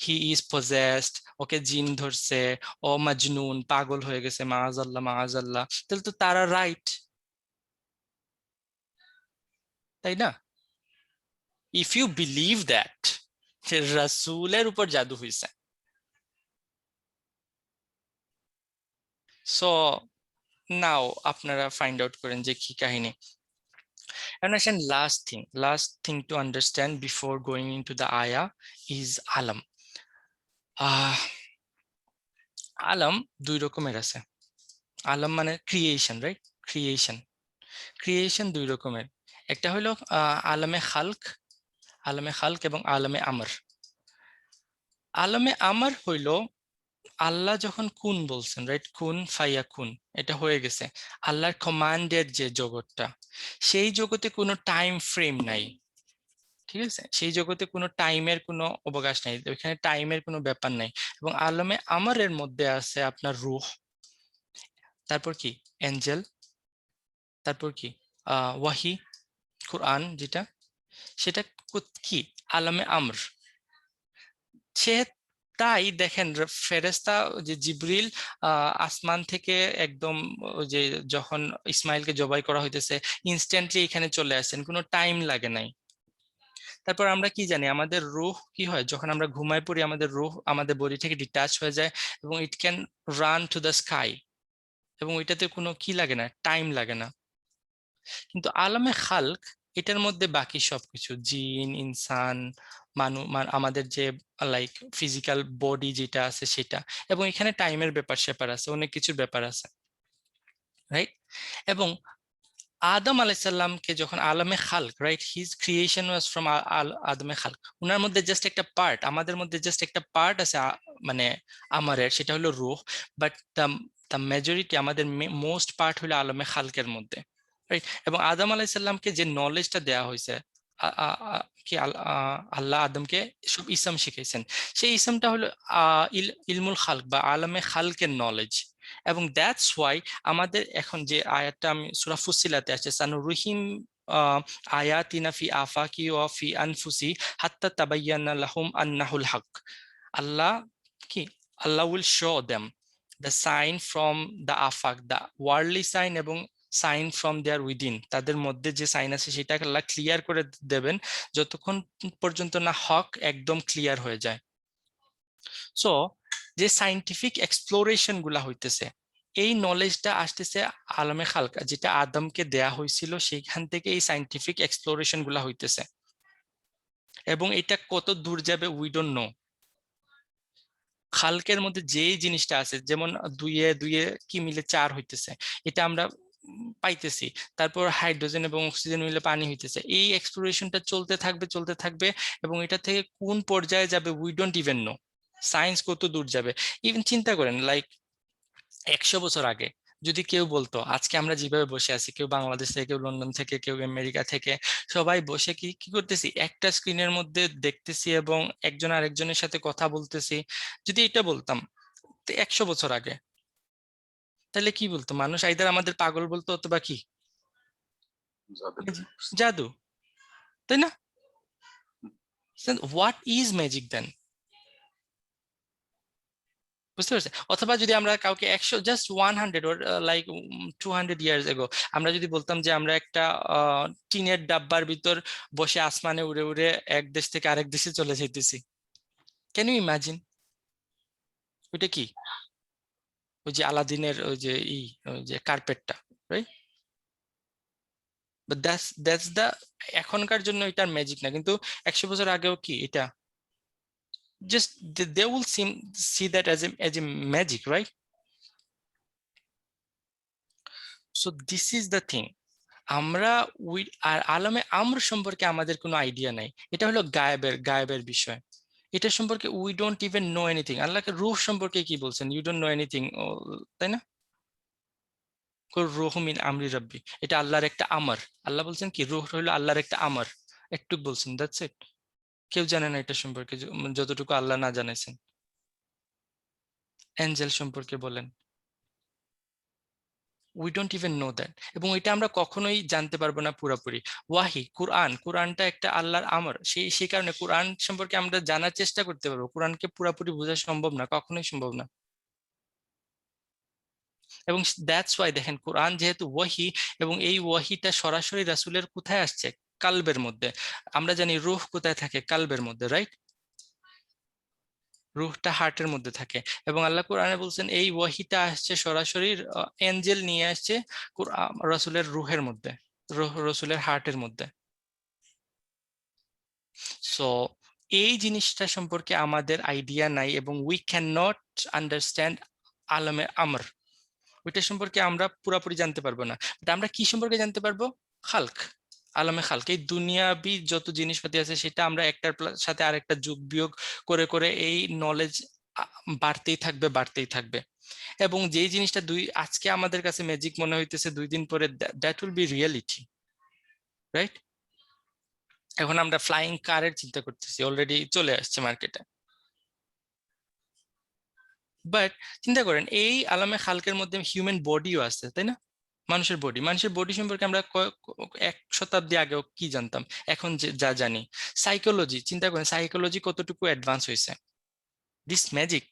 হি ইজ পজেসড, ওকে জিন ধরছে, ও মাজনুন, পাগল হয়ে গেছে, মাআযাল্লাহ মাআযাল্লাহ, তাহলে তো তারা রাইট, তাই না? ইফ ইউ বিলিভ দ্যাট রাসূলের উপর জাদু হইছে, সো নাও আপনারা ফাইন্ড আউট করেন যে কি কাহিনী। And আসেন last thing to understand before going into the ayah is alam. Alam দুই রকমের আছে। আলম মানে ক্রিয়েশন, রাইট? ক্রিয়েশন, ক্রিয়েশন দুই রকমের, একটা হলো আলমে খালক, আলমে খালক এবং আলমে আমর। আলমে আমর হইলো আল্লাহ যখন কুন বলছেন, রাইট, কুন ফাইয়া কুন, এটা হয়ে গেছে, আল্লাহর কমান্ডের যে জগৎটা, সেই জগতে কোনো টাইম ফ্রেম নাই, ঠিক আছে? সেই জগতে কোনো টাইমের কোনো অবকাশ নাই, ওইখানে টাইমের কোনো ব্যাপার নাই। এবং আলমে আমরের মধ্যে আছে আপনার রূহ, তারপর কি এঞ্জেল, তারপর কি ওয়াহি, কোরআন যেটা, সেটা কি? আলমে আমর। সে তাই দেখেন ফেরেশতা যে জিবরিল আসমান থেকে একদম ওই যে যখন ইসমাইলকে জবাই করা হইতেছে ইনস্ট্যান্টলি এখানে চলে আসছেন, কোনো টাইম লাগে নাই। তারপর আমরা কি জানি, আমাদের রূহ কি হয় যখন আমরা ঘুমায় পড়ি, আমাদের রূহ আমাদের বডি থেকে ডিটাচ হয়ে যায় এবং it can run to the sky, এবং ওইটাতে কোনো কি লাগে না, টাইম লাগে না। কিন্তু আলমে খালক, এটার মধ্যে বাকি সবকিছু, জিন, ইনসান, আমাদের যে লাইক ফিজিক্যাল বডি যেটা আছে সেটা, এবং এখানে টাইমের ব্যাপার স্যাপার আছে, অনেক কিছুর ব্যাপার আছে, রাইট? এবং আদম আলাইসাল্লামকে যখন আলমে খালক, right, his creation was from আদমে খালক, উনার মধ্যে জাস্ট একটা পার্ট, আমাদের মধ্যে জাস্ট একটা পার্ট আছে মানে আমারের, সেটা হলো রূহ, বাট দ্য মেজরিটি, আমাদের মোস্ট পার্ট হলো আলমে খালকের মধ্যে, রাইট? এবং আদম আলাইসাল্লামকে যে নলেজটা দেওয়া হয়েছে, আল্লাহ আদমকে সব ইসম শিখাইছেন, সেই ইসমটা হলো ইলমুল খালক বা আলমে খালকের নলেজ। এবং দ্যাটস ওয়াই আমাদের এখন যে আয়াতটা আমি সূরা ফুসিলাতে আছে, সানুরহিম আয়াতিনা ফি আফাকি ওয়া ফি আনফুসি হাত্তা তাবায়্যানা লাহুম আন্নাহুল হক। আল্লাহ কি, Allah will show them the sign from the আফাক, দ্য ওয়ার্ল্ডলি সাইন এবং সাইন ফ্রম দেয়ার উইদিন, তাদের মধ্যে যে সাইন আছে সেটাকে আল্লাহ ক্লিয়ার করে দেবেন যতক্ষণ পর্যন্ত না হক একদম ক্লিয়ার হয়ে যায়। সো যে সাইন্টিফিক এক্সপ্লোরেশন গুলা হইতেছে, এই নলেজটা আসতেছে আলমে খালকা, যেটা আদমকে দেয়া হয়েছিল, সেইখান থেকে এই সাইন্টিফিক এক্সপ্লোরেশন গুলা হইতেছে। এবং এটা কত দূর যাবে উই ডোন্ট নো। খালকের মধ্যে যেই জিনিসটা আছে, যেমন দুইয়ে দুইয়ে কি মিলে চার হইতেছে, এটা আমরা পাইতেছি। তারপর হাইড্রোজেন এবং অক্সিজেন মিলে পানি হইতেছে, এই এক্সপ্লোরেশনটা চলতে থাকবে চলতে থাকবে, এবং এটা থেকে কোন পর্যায়ে যাবে we don't even know. Science কত দূর যাবে, ইভেন চিন্তা করেন, লাইক 100 বছর আগে যদি কেউ বলতো, আজকে আমরা যেভাবে বসে আছি, কেউ বাংলাদেশ থেকে, কেউ লন্ডন থেকে, কেউ আমেরিকা থেকে, সবাই বসে কি কি করতেছি, একটা স্ক্রিনের মধ্যে দেখতেছি এবং একজন আরেকজনের সাথে কথা বলতেছি, যদি এটা বলতাম 100 বছর আগে, তাহলে কি বলতো মানুষ? আইদার আমাদের পাগল বলতো, অথবা কি, জাদু, তাই না? হোয়াট ইজ ম্যাজিক দেন? বুঝতে পারছেন? অথবা যদি আমরা কাউকে 100, জাস্ট 100 ওর লাইক 200 ইয়ার্স এগো, আমরা যদি বলতাম যে আমরা একটা টিনের ডাব্বার ভিতর বসে আসমানে উড়ে উড়ে এক দেশ থেকে আরেক দেশে চলে যাইতেছি, ক্যান ইউ ইমাজিন? ওইটা কি, ওই যে আলাদিনের ওই যে ওই যে কার্পেটটা, রাইট? বাট দ্যাটস দ্য, এখনকার জন্য এটার ম্যাজিক না, কিন্তু 100 বছর আগেও কি এটা, just they will see that as a magic, right? So this is the thing. আমরা আর আলমে আমর সম্পর্কে আমাদের কোনো আইডিয়া নাই, এটা হলো গায়েবের বিষয়, এটা সম্পর্কে we don't even know anything. আল্লাহকে রূহ সম্পর্কে কি বলছেন, ইউ ডোন্ট নো এনিথিং, তাই না? রূহ মিন আমরি রাব্বি, এটা আল্লাহর একটা আমর। আল্লাহ বলছেন কি, রূহ হলো আল্লাহর একটা আমর, একটু বলছেন, দ্যাটস ইট। কেউ জানে না এটা সম্পর্কে, যতটুকু আল্লাহ না জানাইছেন। এঞ্জেল সম্পর্কে বলেন, we don't even know that, এবং এটা আমরা কখনোই জানতে পারবো না পুরোপুরি। ওয়াহি, কোরআনটা একটা আল্লাহর আমর, সেই কারণে কোরআন সম্পর্কে আমরা জানার চেষ্টা করতে পারবো, কোরআনকে পুরোপুরি বোঝা সম্ভব না, কখনোই সম্ভব না। এবং দ্যাটস ওয়াই দেখেন, কোরআন যেহেতু ওয়াহি, এবং এই ওয়াহিটা সরাসরি রাসূলের কোথায় আসছে, কালবের মধ্যে। আমরা জানি রূহ কোথায় থাকে, কালবের মধ্যে, রাইট? রূহটা হার্টের মধ্যে থাকে, এবং আল্লাহ কোরআনে বলছেন এই ওয়াহিটা আসছে সরাসরি, এঞ্জেল নিয়ে আসছে রাসূলের রূহের মধ্যে, রাসূলের হার্টের মধ্যে। সো এই জিনিসটা সম্পর্কে আমাদের আইডিয়া নাই, এবং উই ক্যান নট আন্ডারস্ট্যান্ড আলমে আমর, ওইটা সম্পর্কে আমরা পুরোপুরি জানতে পারবো না। বাট আমরা কি সম্পর্কে জানতে পারবো, খালক, আলমে খালক, এই দুনিয়াবি যত জিনিসপাতি আছে সেটা আমরা একটার সাথে আরেকটা যোগ বিয়োগ করে করে এই নলেজ বাড়তেই থাকবে বাড়তেই থাকবে। এবং যেই জিনিসটা আজকে আমাদের কাছে ম্যাজিক মনে হইতেছে, 2 দিন পরে that will be reality, right? এখন আমরা ফ্লাইং কারের চিন্তা করতেছি, অলরেডি চলে আসছে মার্কেটে। বাট চিন্তা করেন, এই আলমে খালকের মধ্যে হিউম্যান বডিও আছে, তাই না? মানুষের বডি সম্পর্কে আমরা এক শতাব্দী আগেও কি জানতাম, এখন যা জানি। সাইকোলজি, চিন্তা করেন সাইকোলজি কতটুকু অ্যাডভান্স হয়েছে। This magic,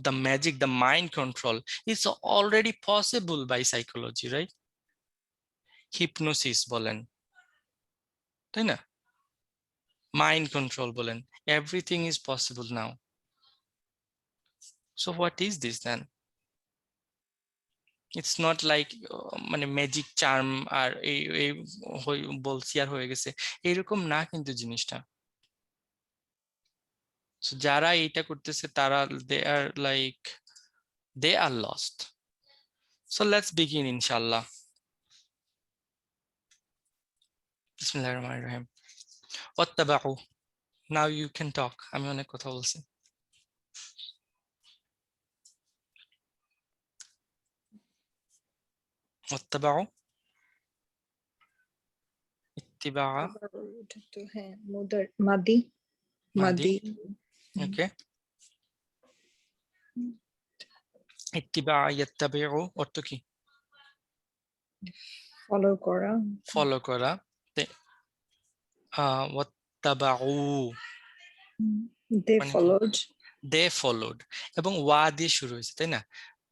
the magic, the mind control is already possible by psychology, right? Hypnosis বলেন, তাই না? Mind control বলেন, everything is possible now. So what is this then? It's not like মানে magic charm আর এই বলছি আর হয়ে গেছে, এরকম না কিন্তু জিনিসটা। So যারা এইটা করতেছে তারা they are lost. So let's begin inshallah. Bismillahir Rahmanir Rahim. Wattaba'u. Now you can talk. আমি অনেক কথা বলছি। wattaba'u ittiba'a আবার এটা তো হ্যাঁ মাদি মাদি, মাদি ওকে। ইত্তিবা'a ইয়াত্তাবি'ু অর্থ কি? ফলো করা ফলো করা। wattaba'u দে মানে কি? ফলোড দে ফলোড, এবং ওয়া দিয়ে শুরু হয়েছে, তাই না?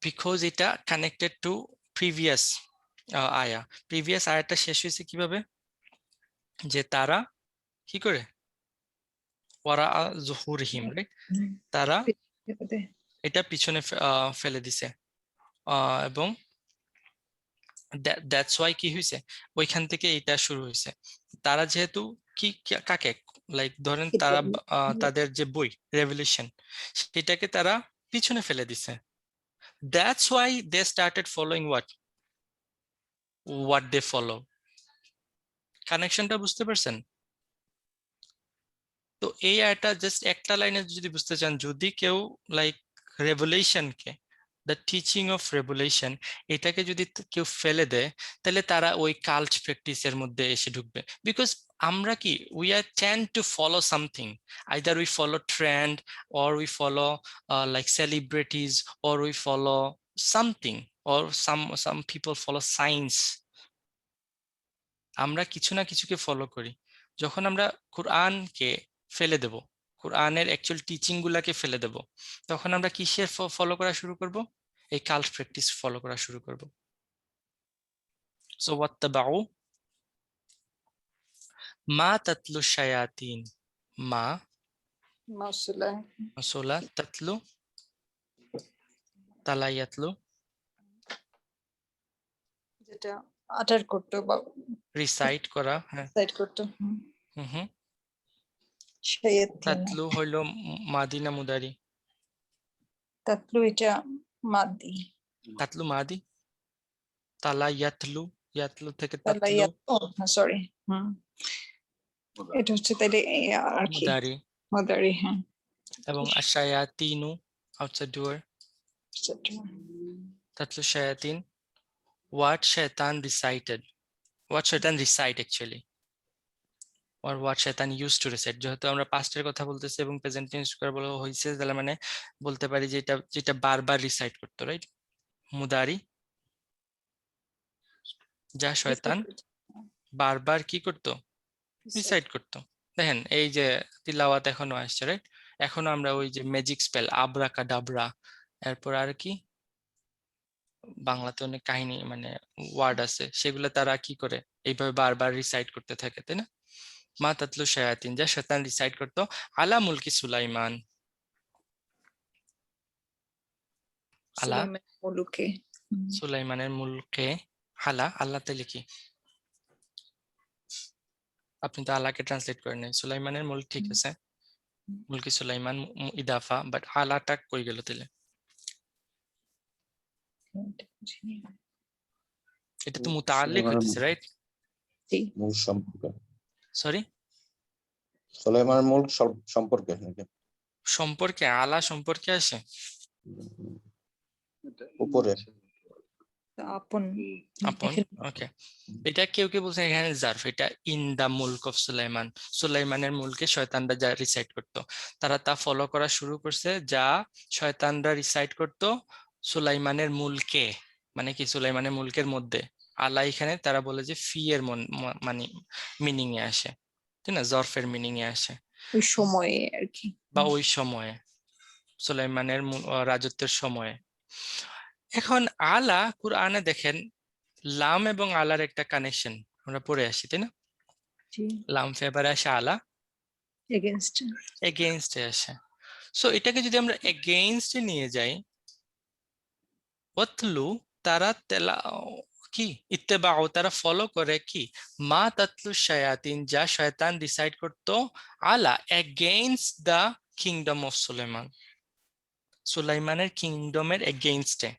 বিকজ এটা কানেক্টেড টু প্রিভিয়াস আয়া। প্রিভিয়াস আয়াটা শেষ হয়েছে কিভাবে, যে তারা কি করে, ওয়ারা যুহুরহিম, রাইট? তারা এটা পিছনে ফেলে দিছে, এবং দ্যাটস ওয়াই কি হয়েছে, ওইখান থেকে এটা শুরু হয়েছে। তারা যেহেতু কি কাকে, লাইক ধরেন তারা তাদের যে বই রেভলিউশন, সেটাকে তারা পিছনে ফেলে দিছে। That's why they started following what they follow. কানেকশনটা বুঝতে পারছেন? তো এই আয়টা জাস্ট একটা লাইনে যদি বুঝতে চান, যদি কেউ লাইক রেভলিউশনকে, দ্য টিচিং অফ রেভলিউশন, এটাকে যদি কেউ ফেলে দেয়, তাহলে তারা ওই কাল্ট প্র্যাকটিসের মধ্যে এসে ঢুকবে। বিকজ আমরা কি, we are tend to follow something, either we follow trend, or we follow like celebrities, or we follow something, or some people follow science. আমরা কিছু না কিছুকে ফলো করি। যখন আমরা কোরআনকে ফেলে দেব, কোরআনের অ্যাকচুয়াল টিচিং গুলাকে ফেলে দেব, তখন আমরা কিসের ফলো করা শুরু করব? এই কাল্ট প্র্যাকটিস ফলো করা শুরু করব। সো ওয়াত্তাবাউ মা তাতলু শায়াতিন, মা মাসুলা তাতলু তালায়াতলু, যেটা আটার করতো বা রিসাইট করা, হ্যাঁ। সাইড করতো হুম। শায়াতিন তাতলু হইলো মাদি না মুদারি? তাতলু এটা মাদি তাতলু মাদি, তালায়াতলু, ইয়াতলু থেকে তাতলু তালাইয়াত ও সরি এটা হচ্ছে তাইলে আর কি মুদারি, মাদারি হ্যাঁ এবং আশায়াতিনু আউটসাইড ডোর, তাতলু শায়াতিন। What shaitan recited, what shaitan recite actually, or what shaitan used to recite. যেহেতু আমরা পাস্টের কথা বলতেছি এবং প্রেজেন্ট টেন্স করে বলা হয়েছে, তাহলে মানে বলতে পারি যে এটা যেটা বারবার রিসাইট করতো, রাইট? মুদারি, যা শয়তান বারবার কি করতো, রিসাইট করতো। দেখেন এই যে তিলাওয়াত এখনো আসছে, রাইট? এখনো আমরা ওই যে ম্যাজিক স্পেল আবরাকাডাবরা, এরপর আর কি বাংলাতে অনেক কাহিনী মানে ওয়ার্ড আছে, সেগুলো তারা কি করে এইভাবে বারবার রিসাইট করতে থাকে, তাই না? মা তাতলু শায়াতিন, যা শয়তান রিসাইট করতো আলা মুলকি সুলাইমান, আলা মুলুকে সুলাইমানের মুলকে। আলা, আল্লাহ তাইলে কি, আপনি তো আল্লাহকে ট্রান্সলেট করেন নাই, সুলাইমানের মুলক ঠিক আছে, মুলকি সুলাইমান ইদাফা, বাট আলাটা কই গেল তাইলে? এটা তো মুতাআল্লিক হইতেছে, রাইট? মূল সম্পর্কে, সরি, সুলাইমানের মূল সম্পর্কে নাকি সম্পর্কে, আলা সম্পর্কে আসে উপরে আপন আপন, ওকে। এটা কেউ কেউ বলছে এখানে জার্ফ, এটা ইন দা মুলক অফ সুলাইমান, সুলাইমানের মুলকে শয়তানরা যা রিসাইট করতো, তারা তা ফলো করা শুরু করছে, যা শয়তানরা রিসাইট করতো সুলাইমানের মুলকে, মানে কি সুলাইমানের মুলকের মধ্যে, আলা এখানে তারা বলে যে ফি এর মানে মিনিং এ আসে, তাই না, জরফের মিনিং এ আসে, ওই সময়ে আর কি। বা ওই সময়ে সুলাইমানের রাজত্বের সময়ে। এখন আলা কুরআনে দেখেন লাম এবং আলার একটা কানেকশন আমরা পড়ে আসি, তাই না? জি, লাম ফেভারে আসে, আলা এগেনস্ট। এগেইনস্টে আসে। সো এটাকে যদি আমরা এগেইনস্টে নিয়ে যাই, ওয়াতলু তারা তেলা কি ইত্তেবাউ তারা ফলো করে কি মা তাতলু শায়াতিন, যা শয়তান ডিসাইড করতো আলা against the kingdom of Sulaiman, সুলাইমানের কিংডমের এগেইনস্টে।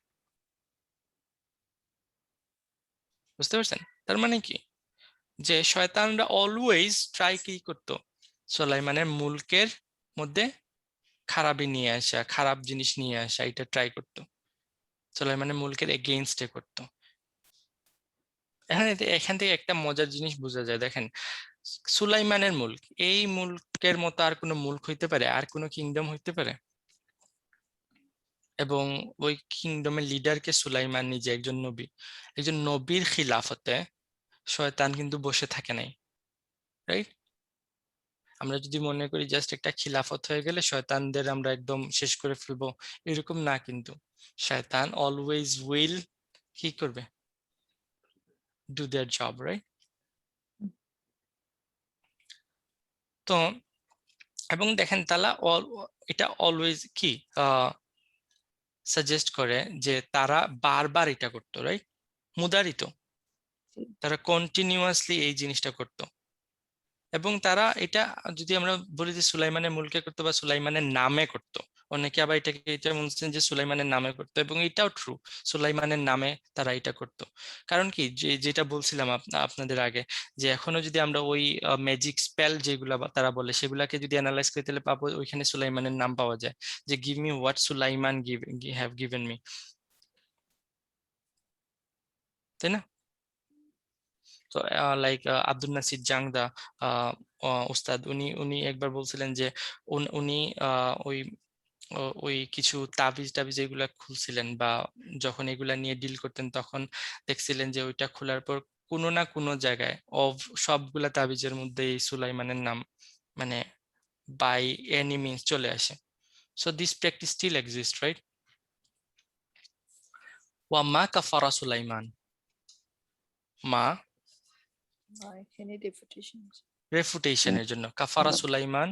বুঝতে পারছেন? তার মানে কি যে শয়তানরা অলওয়েজ ট্রাই কি করতো সুলাইমানের মুলকের মধ্যে খারাপই নিয়ে আসা, খারাপ জিনিস নিয়ে আসা, এটা ট্রাই করতো, সুলাইমানের মুলকের এগেইনস্টে করতো। এখান থেকে একটা মজার জিনিস বোঝা যায়, দেখেন সুলাইমানের মুলক, এই মুলকের মতো আর কোনো মুলক হইতে পারে, আর কোনো কিংডম হইতে পারে? এবং ওই কিংডমের লিডারকে সুলাইমান নিজে, একজন নবী, একজন নবীর খিলাফতে শয়তান কিন্তু বসে থাকে নাই, রাইট? আমরা যদি মনে করি জাস্ট একটা খিলাফত হয়ে গেলে শয়তানদের আমরা একদম শেষ করে ফেলবো, এরকম না, কিন্তু শয়তান অলওয়েজ উইল কি করবে, ডু দেয়ার জব, রাইট? তো এবং দেখেন তারা এটা অলওয়েজ কি সাজেস্ট করে যে তারা বারবার এটা করতো, রাইট? মুদারিত, তারা কন্টিনিউয়াসলি এই জিনিসটা করতো। এবং তারা এটা যদি আমরা বলি যে সুলাইমানের মুলকে করতো বা সুলাইমানের নামে করতো, অনেকে আবার এটা বলছেন যে সুলাইমানের নামে করতো, এবং এটাও ট্রু, সুলাইমানের নামে তারা এটা করতো। কারণ কি যেটা বলছিলাম আপনাদের আগে, যে এখনো যদি আমরা ওই ম্যাজিক স্পেল যেগুলা তারা বলে সেগুলাকে যদি অ্যানালাইজ করি তাহলে পাবো ওইখানে সুলাইমানের নাম পাওয়া যায়, যে give me what Sulaiman have given me, তাই না? তো লাইক আব্দুল নাসির জাংদা উস্তাদ, উনি উনি একবার বলছিলেন যে উনি ওই ওই কিছু তাবিজ টাবিজ এগুলা খুলছিলেন, বা যখন এগুলা নিয়ে ডিল করতেন তখন দেখছিলেন যে ওইটা খোলার পর কোনো না কোনো জায়গায় সবগুলা তাবিজের মধ্যে এই সুলাইমানের নাম মানে বাই এনি মিনস চলে আসে। So this practice still exist, right? ওয়া মা কাফারা সুলাইমান, মা এখানে ডেফিনেশন রেফুটেশনের জন্য, কাফারা সুলাইমান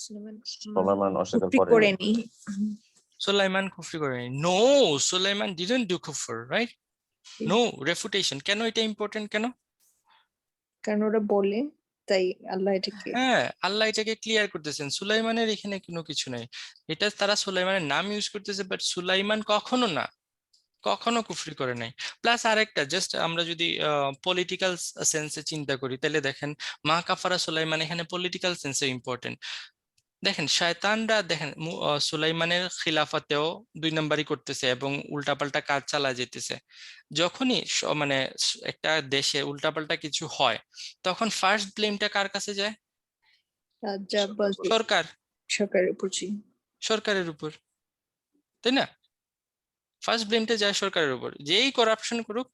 সুলাইমান অস্বীকার কুফরি করেনি। করেনি। সুলাইমান কুফরি করেনি। নো, সুলাইমান ডিডন্ট ডু কুফর, রাইট? নো রেফুটেশন। কেন এটা ইম্পর্টেন্ট কেন? কারণ ওরা বলে, তাই আল্লাহ এটাকে হ্যাঁ, আল্লাহ এটাকে ক্লিয়ার করতেছেন, সুলাইমানের এখানে কোনো কিছু নাই, এটা তারা সুলাইমানের নাম ইউজ করতেছে, বাট সুলাইমান কখনো না, কখনো কুফরি করে নাই। প্লাস আরেকটা, জাস্ট আমরা যদি পলিটিক্যাল সেন্সে চিন্তা করি তাহলে দেখেন মা কাফারা সুলাইমান এখানে পলিটিক্যাল সেন্সে ইম্পর্টেন্ট। দেখেন শয়তানরা দেখেন সুলাইমানের খিলাফতেও 2 নাম্বারই করতেছে এবং উল্টাপাল্টা কাজ চালা যেতেছে। যখনই মানে একটা দেশে উল্টাপাল্টা কিছু হয় তখন ফার্স্ট ব্লেমটা কার কাছে যায়? রাজা বা সরকার, সরকারের উপর। সরকারের উপর, তাই না? ফার্স্ট ব্লেমটা যায় সরকারের উপর, যেই করাপশন করুক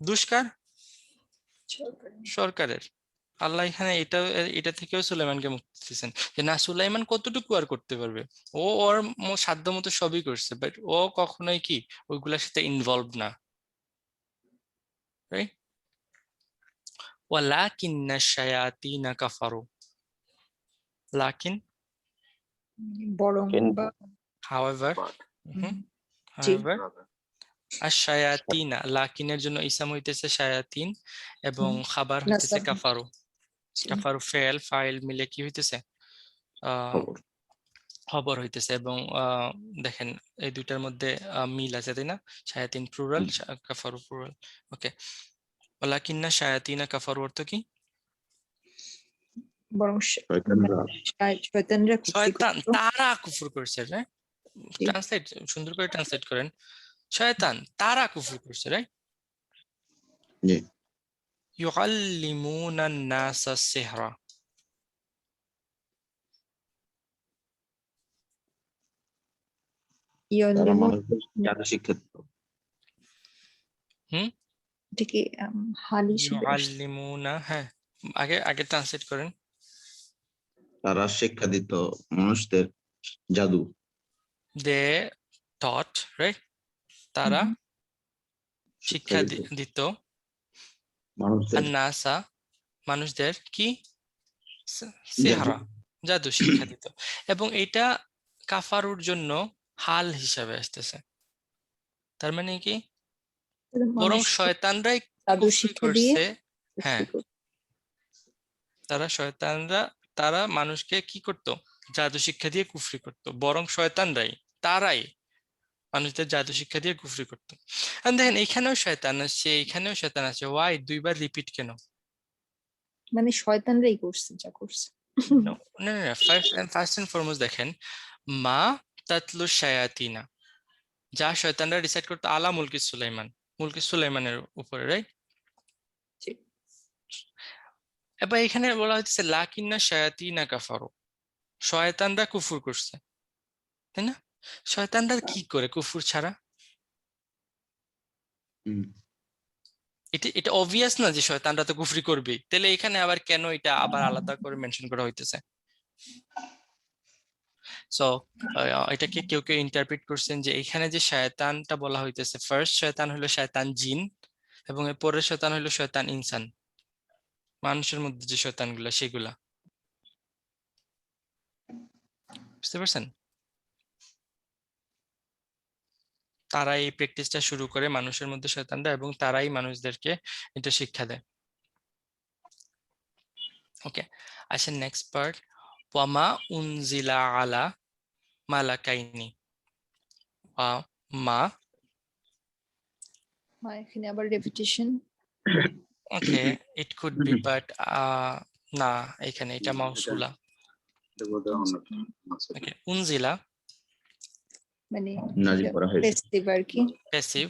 দুষ্কার সরকারের। আল্লাহ এখানে এটা থেকেও সুলাইমানকে মুক্তি দিচ্ছেন, যে না সুলাইমান কতটুকু আর করতে পারবে, ও ওর সাধ্য মতো সবই করছে, বাট ও কখনোই কি ওইগুলোর সাথে ইনভলভ না, রাইট? ওয়ালাকিন্না শায়াতিনা কাফারু, লাকিন বরং কিন্তু বা হাওয়েভার, জি, হাওয়েভার আর শায়াতিনা, লাকিনের জন্য ইসাম হইতেছে শায়াতিন এবং খাবার হইতেছে নাসাব। কাফারু। কাফারু ফেল ফাইল মিলে কি হইতেছে খবর। খবর হইতেছে। এবং দেখেন এই দুইটার মধ্যে মিল আছে, তাই না? শায়াতিন প্লুরাল, কাফারু প্লুরাল। ওকে, ওয়ালাকিন্না শায়াতিনা কাফারু অর্থ কি? বরং শয়তানরা শয়তানরা কুফরি শয়তান করতো। তারা কুফর করছে, রাইট? জি। ট্রান্সলেট সুন্দর করে ট্রান্সলেট করেন, শয়তান তারা কুফর করছে, রাইট? জি। ইউআল্লিমুনা নাসা সিহরা, তারা ইয়াল্লিমুন মানুষদের জাদু শিক্ষা দিত। হুম এটা কি হাল হিসেবে আসছে? ইউআল্লিমুনা, হ্যাঁ আগে আগে ট্রান্সলেট করেন। তারা শিক্ষা দিত মানুষদের জাদু। দে টট, রাইট, তারা হুম, শিক্ষা দিত দিত মানুষদের আন্নাসা, মানুষদের কি জাদু। সিহারা, জাদু শিক্ষা দিত। এবং এটা কাফারুর জন্য হাল হিসাবে আসতেছে। তার মানে কি, তারা বরং মানুষকে শয়তানরাই জাদু কুফরি শিক্ষা দিয়ে করছে। হ্যাঁ, কুফরি করত। তারা মানুষকে কি করত, জাদু শিক্ষা দিয়ে কুফরি করত, বরং শয়তানরাই, তারাই মানুষদের জাদু শিক্ষা দিয়ে কুফরি করতো। আর দেখেন এখানেও শয়তান আসছে, এখানেও শয়তান আছে, ওয়াই দুইবার রিপিট কেন? মানে শয়তানরাই করছে যা করছে। No, no, no, no. First and foremost দেখেন, মা তাতলু শায়াতিনা, যা শয়তানরা ডিসাইড করতো আলা মুলকি সুলাইমানের উপরে, রাইট? জি। এবার এখানে বলা হচ্ছে লাকিন্না শায়াতিনা কাফারু, শয়তানরা কুফর করছে, তাই না? শয়তানরা কি করে কুফর ছাড়া? হুম। এটা এটা অবভিয়াস না যে শয়তানরা তো কুফরি করবে, তাহলে এখানে আবার কেন এটা আবার আলাদা করে মেনশন করা হইতেছে? সো এটাকে কেউ কেউ ইন্টারপ্রিট করছেন যে এখানে যে শয়তানটা বলা হইতেছে, ফার্স্ট শয়তান হলো শয়তান জিন, এবং এর পরের শয়তান হলো শয়তান ইনসান, মানুষের মধ্যে যে শয়তানগুলা সেগুলা। বুঝতে পারছেন? তারাই এই প্র্যাকটিসটা শুরু করে মানুষের মধ্যে শয়তানরা, এবং তারাই মানুষদেরকে এটা শিক্ষা দেয়। ওকে, আসেন নেক্সট পার্ট, ওয়ামা উনজিলা আলা মালাকাইনি। মা, এখানে আবার repetition. Okay, it could be, but না, এখানে এটা মাউসুলা। ওকে, উনজিলা মানে নাজিল করা হয়েছে পেসিভ আর কি। প্যাসিভ,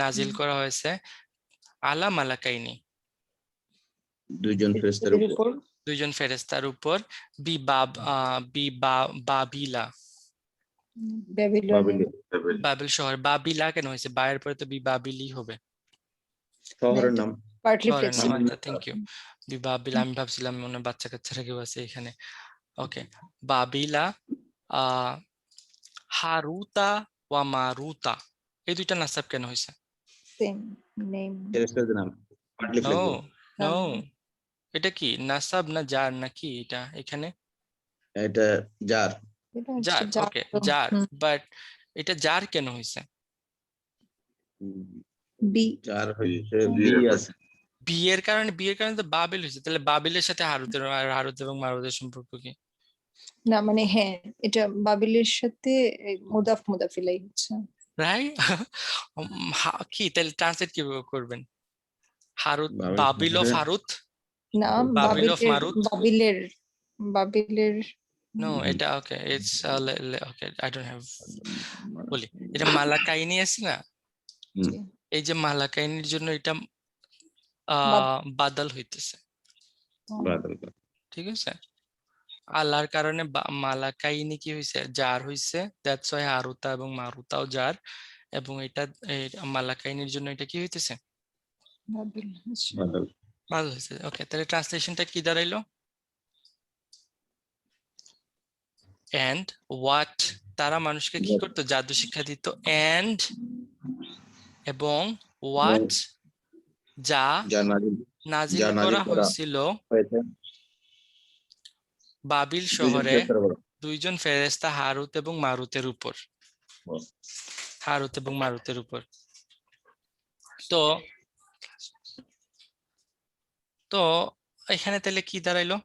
নাজিল করা হয়েছে আলা মালাকাইনি, দুইজন ফেরেশতার ফেরেশতাদের উপর। উপর। দুইজন ফেরেশতার উপর, বাবিলা, ব্যাবিলনে। বাবিল শহর। বাবিলা কেন হয়েছে? বায়ের পরে তো বাবিলি হবে, শহরের নাম। পার্টলি শহরের নাম। ফ্লেক্সিবল। আচ্ছা, থ্যাংক ইউ। বাবিলা, আমি ভাবছিলাম মনে হয় বাচ্চা কাচ্চারা কেউ আছে এখানে। ওকে, বাবিলা, আহ হারুতা ওয়া মারুতা, এই দুইটা নাসাব কেন হয়েছে? Same name. ফেরেশতাদের নাম পার্টলি নো, ফ্লেক্সিবল। নো, এটা কি নাসাব না জার নাকি এটা এখানে? এটা যার। এটা হচ্ছে জার, যা। ওকে জার, বাট এটা জার কেন হয়েছে? বি। যার হইছে বি আছে। বিয়ের কারণে তো বাবিল হয়েছে, তাহলে বাবিলের সাথে হারুত এবং মারুতের সম্পর্ক কি? না মানে হ্যাঁ, এটা বাবিলের সাথে মুদাফ মুদাফিলাই হচ্ছে। রাইট। কি তাহলে ট্রান্সলেট কিভাবে করবেন? হারুত, বাবিল বাবিল অফ শহরে হারুত, না বাবিল অফ বাবিলের মারুত। বাবিলের বাবিলের নো, এটা okay, it's okay, I don't have, বলি এটা মালাকাইনি আছে না, জি, এই যে মালাকাইনির জন্য এটা বাদ- বাদাল হইতেছে, বাদল। ঠিক আছে? আল্লাহর কারণে মালাকাইনি কি হয়েছে, জার হয়েছে, দ্যাটস ওয়াই হারুতা এবং মারুতাও জার, এবং এটা মালাকাইনির জন্য এটা কি হইতেছে, বাবিল হচ্ছে। বাদল। ভালো হয়েছে। ওকে, তাহলে ট্রান্সলেশনটা কি দাঁড়াইলো? এন্ড হোয়াট, তারা মানুষকে কি করতো, জাদু শিক্ষা দিত, এন্ড এবং হোয়াট, যা যা নাজিল নাজিল করা হয়েছিল হয়েছে বাবিল দুইজন শহরে ফেরেশতার উপর। দুইজন ফেরেশতা হারুত এবং মারুতের উপর, হারুত এবং মারুতের উপর। তো তো এখানে তাহলে কি দাঁড়াইলো?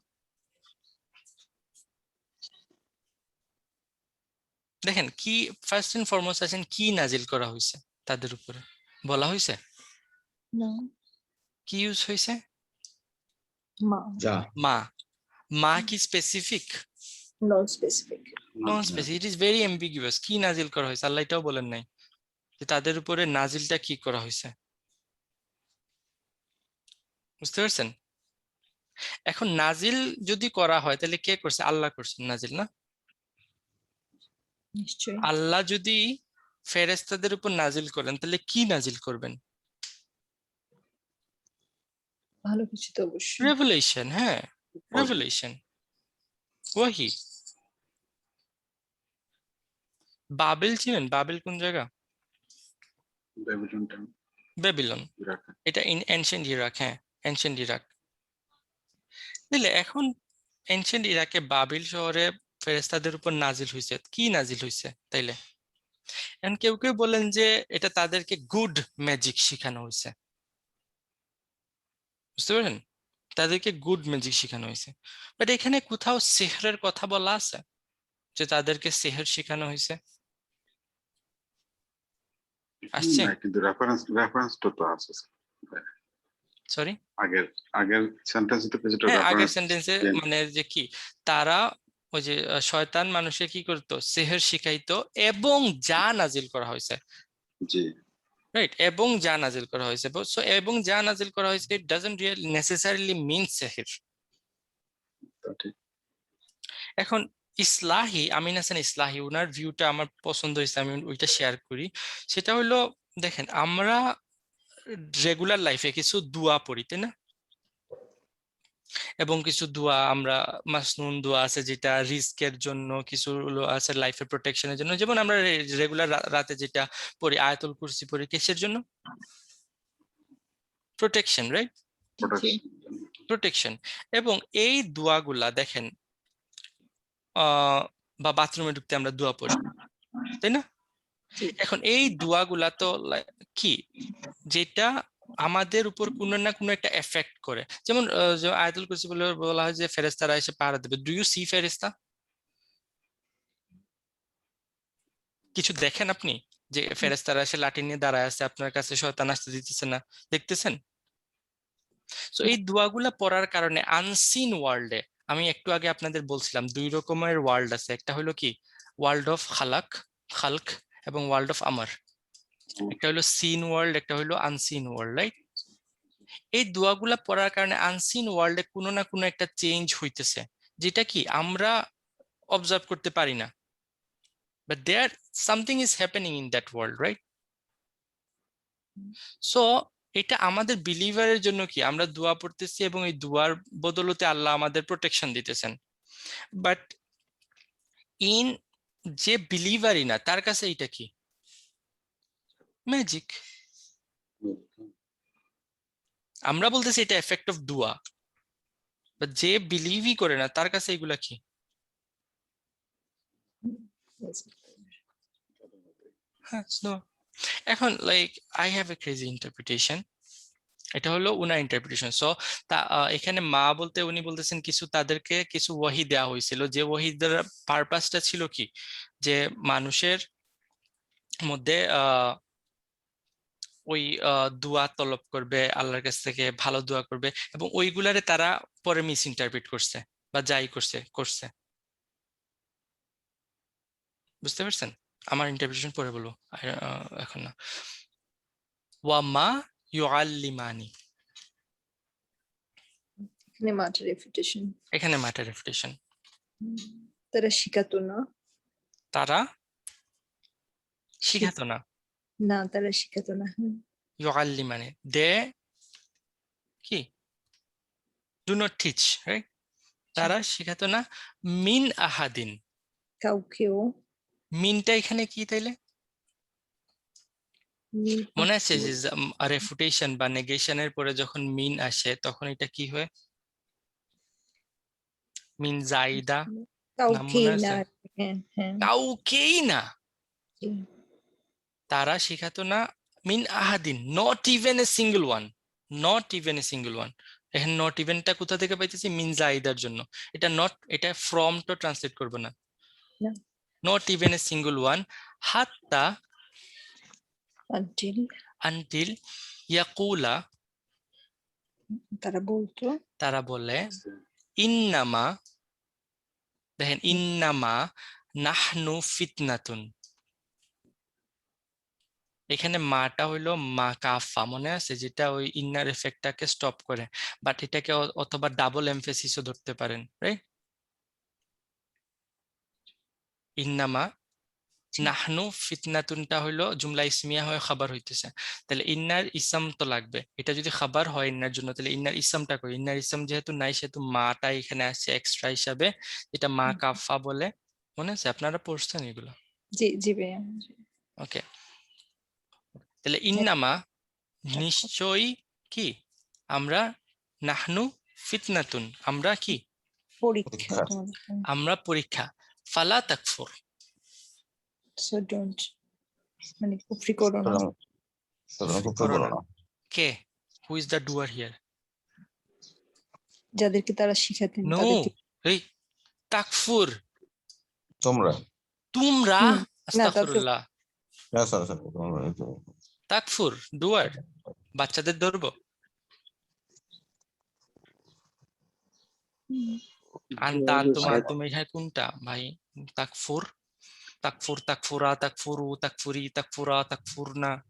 দেখেন কি, ফার্স্ট এন্ড ফরমোস্ট আছেন, কি নাজিল করা হয়েছে তাদের উপরে বলা হয়েছে, না কি ইউজ হয়েছে? মা। যা। মা কি specific? Non specific. Non specific, it is very ambiguous. কি নাজিল করা হয়েছে আল্লাহ এটাও বলেন নাই, যে তাদের উপরে নাজিলটা কি করা হয়েছে। বুঝতে পারছেন? এখন নাজিল যদি করা হয় তাহলে কে করছে? আল্লাহ করছেন নাজিল, না? নিশ্চয়ই। আল্লাহ যদি ফেরেশতাদের উপর নাজিল করেন তাহলে কি নাজিল করবেন? ভালো কিছু তো অবশ্যই। রেভেলেশন, হ্যাঁ, রেভেলেশন, ওয়াহি। বাবেল চিনেন? বাবেল কোন জায়গা? বেবিলন। এটা এনশিয়েন্ট ইরাক, হ্যাঁ, এনশিয়েন্ট ইরাক। বুঝলে, এখন এনশিয়েন্ট ইরাকে বাবিল শহরে ফেরেশতাদের উপর নাজিল হয়েছে। কি নাজিল হয়েছে তাইলে? এখন কেউ কেউ বলেন যে এটা তাদেরকে গুড ম্যাজিক শেখানো হয়েছে। বুঝতে পারলেন? তাদেরকে গুড ম্যাজিক শেখানো হয়েছে। বাট এখানে কোথাও সেহরের কথা বলা আছে যে তাদেরকে সেহর শেখানো হয়েছে? আসছে? না, কিন্তু রেফারেন্সটা তো আছে। সরি, আগের সেন্টেন্সে তো কিছুটা হ্যাঁ, আগের রেফারেন্স। সেন্টেন্সে মানে যে কি, তারা ওই যে শয়তান মানুষকে কি করতো, সেহর শিখাইতো এবং যা নাজিল করা হয়েছে, জি, রাইট, এবং যা নাজিল করা হয়েছে। সো এবং যা নাজিল করা হয়েছে, ইট ডাজন্ট রিয়েলি নেসেসারিলি মিন সেহর। তা ঠিক। এখন ইসলাহি, আমিন হাসান ইসলাহি, ওনার ভিউটা আমার পছন্দ হয়েছে, আমি ওইটা শেয়ার করি। সেটা হলো, দেখেন, আমরা রেগুলার লাইফে কিছু দোয়া পড়ি, তাই না? এবং কিছু দোয়া আমরা, মাসনুন দোয়া আছে যেটা রিস্কের জন্য, কিছু আছে লাইফের প্রোটেকশনের জন্য। যেমন আমরা রেগুলার রাতে যেটা পড়ি, আয়াতুল কুরসি পড়ি, কিসের জন্য? Protection, right, protection. এবং এই দোয়াগুলা দেখেন, বা বাথরুমে ঢুকতে আমরা দোয়া পড়ি, তাই না? এখন এই দোয়াগুলা তো কি, যেটা আমাদের উপর কোনো না কোনো একটা এফেক্ট করে। যেমন যে আয়াতুল কুরসি বলা হয় যে ফেরেশতারা এসে পাহারা দেবে। ডু ইউ সি ফেরেশতা? কিছু দেখেন আপনি যে ফেরেশতারা এসে লাঠি নিয়ে দাঁড়ায় আছে আপনার কাছে, শয়তান আসতে দিতেছে না, দেখতেছেন? তো এই দোয়াগুলা পড়ার কারণে আনসিন ওয়ার্ল্ডে, আমি একটু আগে আপনাদের বলছিলাম দুই রকমের ওয়ার্ল্ড আছে। একটা হলো কি, ওয়ার্ল্ড অফ খালক এবং ওয়ার্ল্ড অফ আমর। একটা হলো সিন ওয়ার্ল্ড, একটা হলো আনসিন ওয়ার্ল্ড, রাইট? এই দোয়াগুলা পড়ার কারণে আনসিন ওয়ার্ল্ডে কোনো না কোনো একটা চেঞ্জ হইতেছে, যেটা কি আমরা অবজার্ভ করতে পারি না, but there something is happening in that world, right? So এটা আমাদের বিলিভারের জন্য কি, আমরা দোয়া পড়তেছি এবং এই দোয়ার বদলতে আল্লাহ আমাদের প্রোটেকশন দিতেছেন। বাট ইন যে বিলিভারই না, তার কাছে এটা কি, ম্যাজিক। আমরা বলতেছি এটা এফেক্ট অফ দোয়া, বাট যে বিলিভই করে না তার কাছে এগুলা কি? হ্যাঁ, এখন like I have a crazy interpretation. এটা হলো উনার ইন্টারপ্রিটেশন। সো এখানে মা বলতে উনি বলতেছেন কিছু তাদেরকে কিছু ওয়াহি দেওয়া হয়েছিল, যে ওয়াহিদের পারপাসটা ছিল কি, যে মানুষের মধ্যে ওই দোয়া তলব করবে, আল্লাহর কাছ থেকে ভালো দোয়া করবে, এবং ওইগুলারে তারা পরে মিস ইন্টারপ্রিট করছে বা যাই করছে। বুঝতে পারছেন? আমার ইন্টারপ্রিটেশন পরে বলবো, এখন না। ওয়া মা ইউআল্লিমানি, এখানে মাটার রেপুটেশন। এখানে ম্যাটার রেপুটেশন। তারা শিখাতো না। তারা শিখাতো না, না, তারা শিখাতো না। ইউআল্লিমানি, দে কি, ডু নট টিচ, রাইট? তারা শিখাতো না মিন আহাদিন। কাউকেও। মিনটা এখানে কি তাইলে? মনে আছে যে রেফুটেশন বা নেগেশনের পরে যখন মিন আসে তখন এটা কি হয়? মিন জাইদা, নাম কাউকে মনে না। আছে? হ্যাঁ, হ্যাঁ। কাউকেই না, জি। তারা শিখাতো না মিন আহাদিন, not even a single one, not even a single one. এখানে নট ইভেনটা কোথা থেকে পাইতেছি? মিন জাইদার জন্য। এটা নট, এটা ফ্রম তো ট্রান্সলেট করবো না, না। Not even a single one, হাত্তা, আনটিল ইয়াকুলা, তারা বলতো, তারা বলে, ইন্নামা, দেখেন, ইন্নামা নাহনু ফিতনাতুন। এখানে মাটা হইলো মা কাফা, মনে আছে, যেটা ওই ইন্নার এফেক্টটাকে স্টপ করে, বাট এটাকে অথবা ডাবল এমফেসিসও ধরতে পারেন, রাইট? ইন্নামা নাহনু ফিতনাতুনটা হইলো জুমলা ইসমিয়া হয়ে খাবার হইতেছে, তাহলে ইন্নার ইসম তো লাগবে। এটা যদি খাবার হয় ইন্নার জন্য, তাহলে ইন্নার ইসমটা কই? ইন্নার ইসম যেহেতু নাই, সেহেতু মাটা এখানে আসছে এক্সট্রা হিসাবে, এটা মা কাফা বলে। মনে আছে? আপনারা পড়ছেন এগুলো? জি জি ভাইয়া জি। ওকে, তাহলে ইন্নামা আচ্ছা, নিশ্চয়ই কি, আমরা নাহনু ফিতনাতুন, আমরা কি, পরীক্ষা তোমাদের আমরা পরীক্ষা। ফালা তাকফুর, সো ডোন্ট মানে কুফরি করো না। করো না। কে? Who is the doer here? যাদেরকে তারা শিখাতেন নো, তাদেরকে এই তাকফুর, তোমরা তোমরা। হুম, না, তা তো- আস্তাগফিরুল্লাহ। তাকফুর ডুয়ার, বাচ্চাদের ধরবো? আনতা আনতুমা তুমি, এখানে কোনটা ভাই? তাকফুর, তাকফুর, তাকফুরা, তাকফুরু, তাকফুরি, তাকফুরা, তাকফুরনা।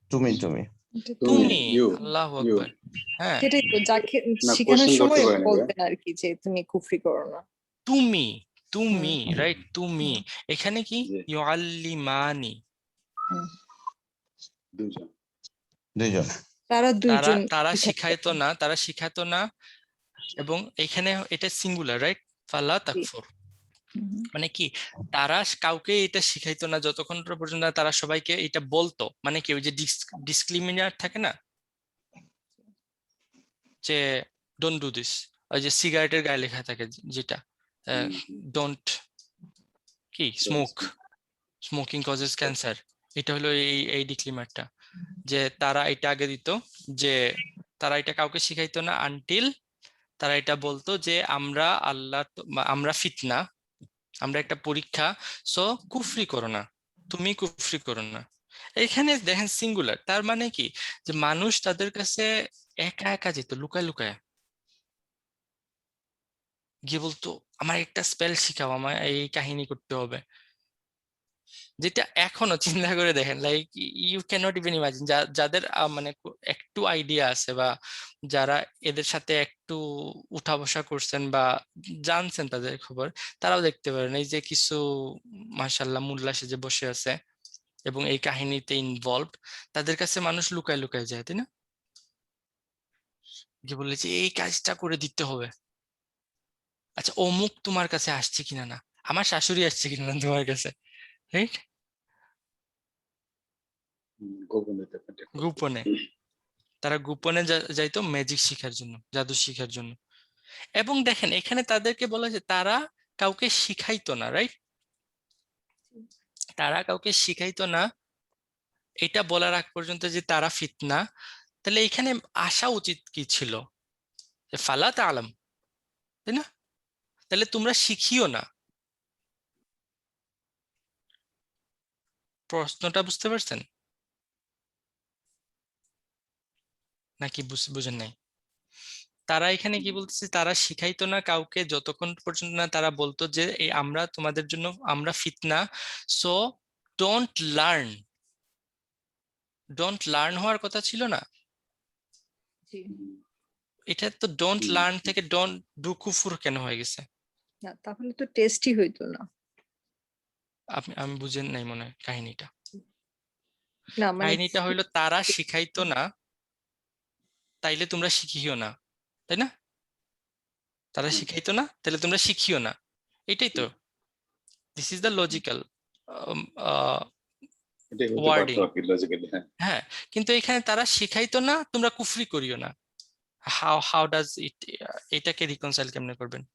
তুমি এটা তো- তুমি, you, আল্লাহু you. আকবার। হ্যাঁ, সেটাই তো যাকে না, শেখানোর question সময় করতে পারেনি, বলতেন আর কি যে তুমি কুফরি করো না। তুমি, তুমি, রাইট, তুমি। হুম। এখানে কি জি। ইউআল্লিমানি, দুজন। দুইজন তারা তারা দুইজন তারা শিখাতেন। শিখাইতো না, তারা শিখাতো না। এবং এখানে এটা সিঙ্গুলার, রাইট? ফালা তাকফুর হুম, মানে কি, তারা কাউকে এটা শিখাইতো না যতক্ষণ পর্যন্ত না তারা সবাইকে এটা বলতো। মানে কি, ওই যে ডিসক্রিমিনার থাকে না, যে ডোন্ট ডু দিস, ওই যে সিগারেটের গায়ে লেখা থাকে যেটা, ডোন্ট কি স্মোক, স্মোকিং কজেস ক্যান্সার, এটা হলো এই এই ডিক্লিমারটা। যে তারা এটা আগে দিত, যে তারা এটা কাউকে শিখাইতো না আনটিল তারা এটা বলতো যে আমরা আল্লাহ আমরা ফিতনা, আমরা একটা পরীক্ষা, সো কুফরি করো না, তুমি কুফরি করো না। এখানে দেখেন সিঙ্গুলার, তার মানে কি, যে মানুষ তাদের কাছে একা একা যেত, লুকায় লুকায় গিয়ে বলতো আমার একটা স্পেল শিখাও, আমার এই কাহিনী করতে হবে। যেটা এখনো চিন্তা করে দেখেন, like you can't even imagine, যাদের মানে একটু আইডিয়া আছে, বা যারা এদের সাথে একটু উঠা বসা করছেন বা জানছেন তাদের খবর, তারাও দেখতে পারেন এই যে কিছু মাশাআল্লাহ মোল্লা সেজে বসে আছে এবং এই কাহিনীতে ইনভলভ, তাদের কাছে মানুষ লুকায় লুকায় যায়, তাই না? যে বলে যে এই কাজটা করে দিতে হবে, আচ্ছা অমুক তোমার কাছে আসছে কিনা, না আমার শাশুড়ি আসছে কিনা না তোমার কাছে, রাইট? গোপনে দেখেন। গোপনে, তারা গোপনে যাইতো ম্যাজিক শিখার জন্য, জাদু শিখার জন্য। এবং দেখেন এখানে তাদেরকে বলা যে তারা কাউকে শিখাইতো না, রাইট? তারা কাউকে শিখাইতো না, এটা বলার আগ পর্যন্ত যে তারা ফিতনা। তাহলে এখানে আসা উচিত কি ছিল, যে ফালা তাআলাম, তাই না? তাহলে তোমরা শিখিও না। প্রশ্নটা বুঝতে পারছেন নাকি বুঝেন নাই? তারা এখানে কি বলতেছে, তারা শিখাইতো না কাউকে যতক্ষণ পর্যন্ত না তারা বলতো যে এই আমরা তোমাদের জন্য আমরা ফিতনা, so don't learn. Don't learn হওয়ার কথা ছিল না? জি। এটা তো ডোন্ট লার্ন থেকে ডোন্ট ডু কুফুর কেন হয়ে গেছে? না তাহলে তো টেস্টই হইতো না। আমি বুঝেন নাই মনে হয় কাহিনীটা। না মানে কাহিনীটা হইলো তারা শিখাইতো না, তাইলে তোমরা শিখিও না, তাই না? তারা শিখাইতো না, তাহলে তোমরা শিখিও না, এটাই তো। দিস ইজ দ্য লজিক্যাল এটাই হতে ওয়ার্ডিং। পারতো আর কি লজিক্যালি। হ্যাঁ, হ্যাঁ, কিন্তু এখানে তারা শিখাইতো না তোমরা কুফরি করিও না। হাউ ডাজ ইট, এটাকে রিকনসাইল কেমনে করবেন?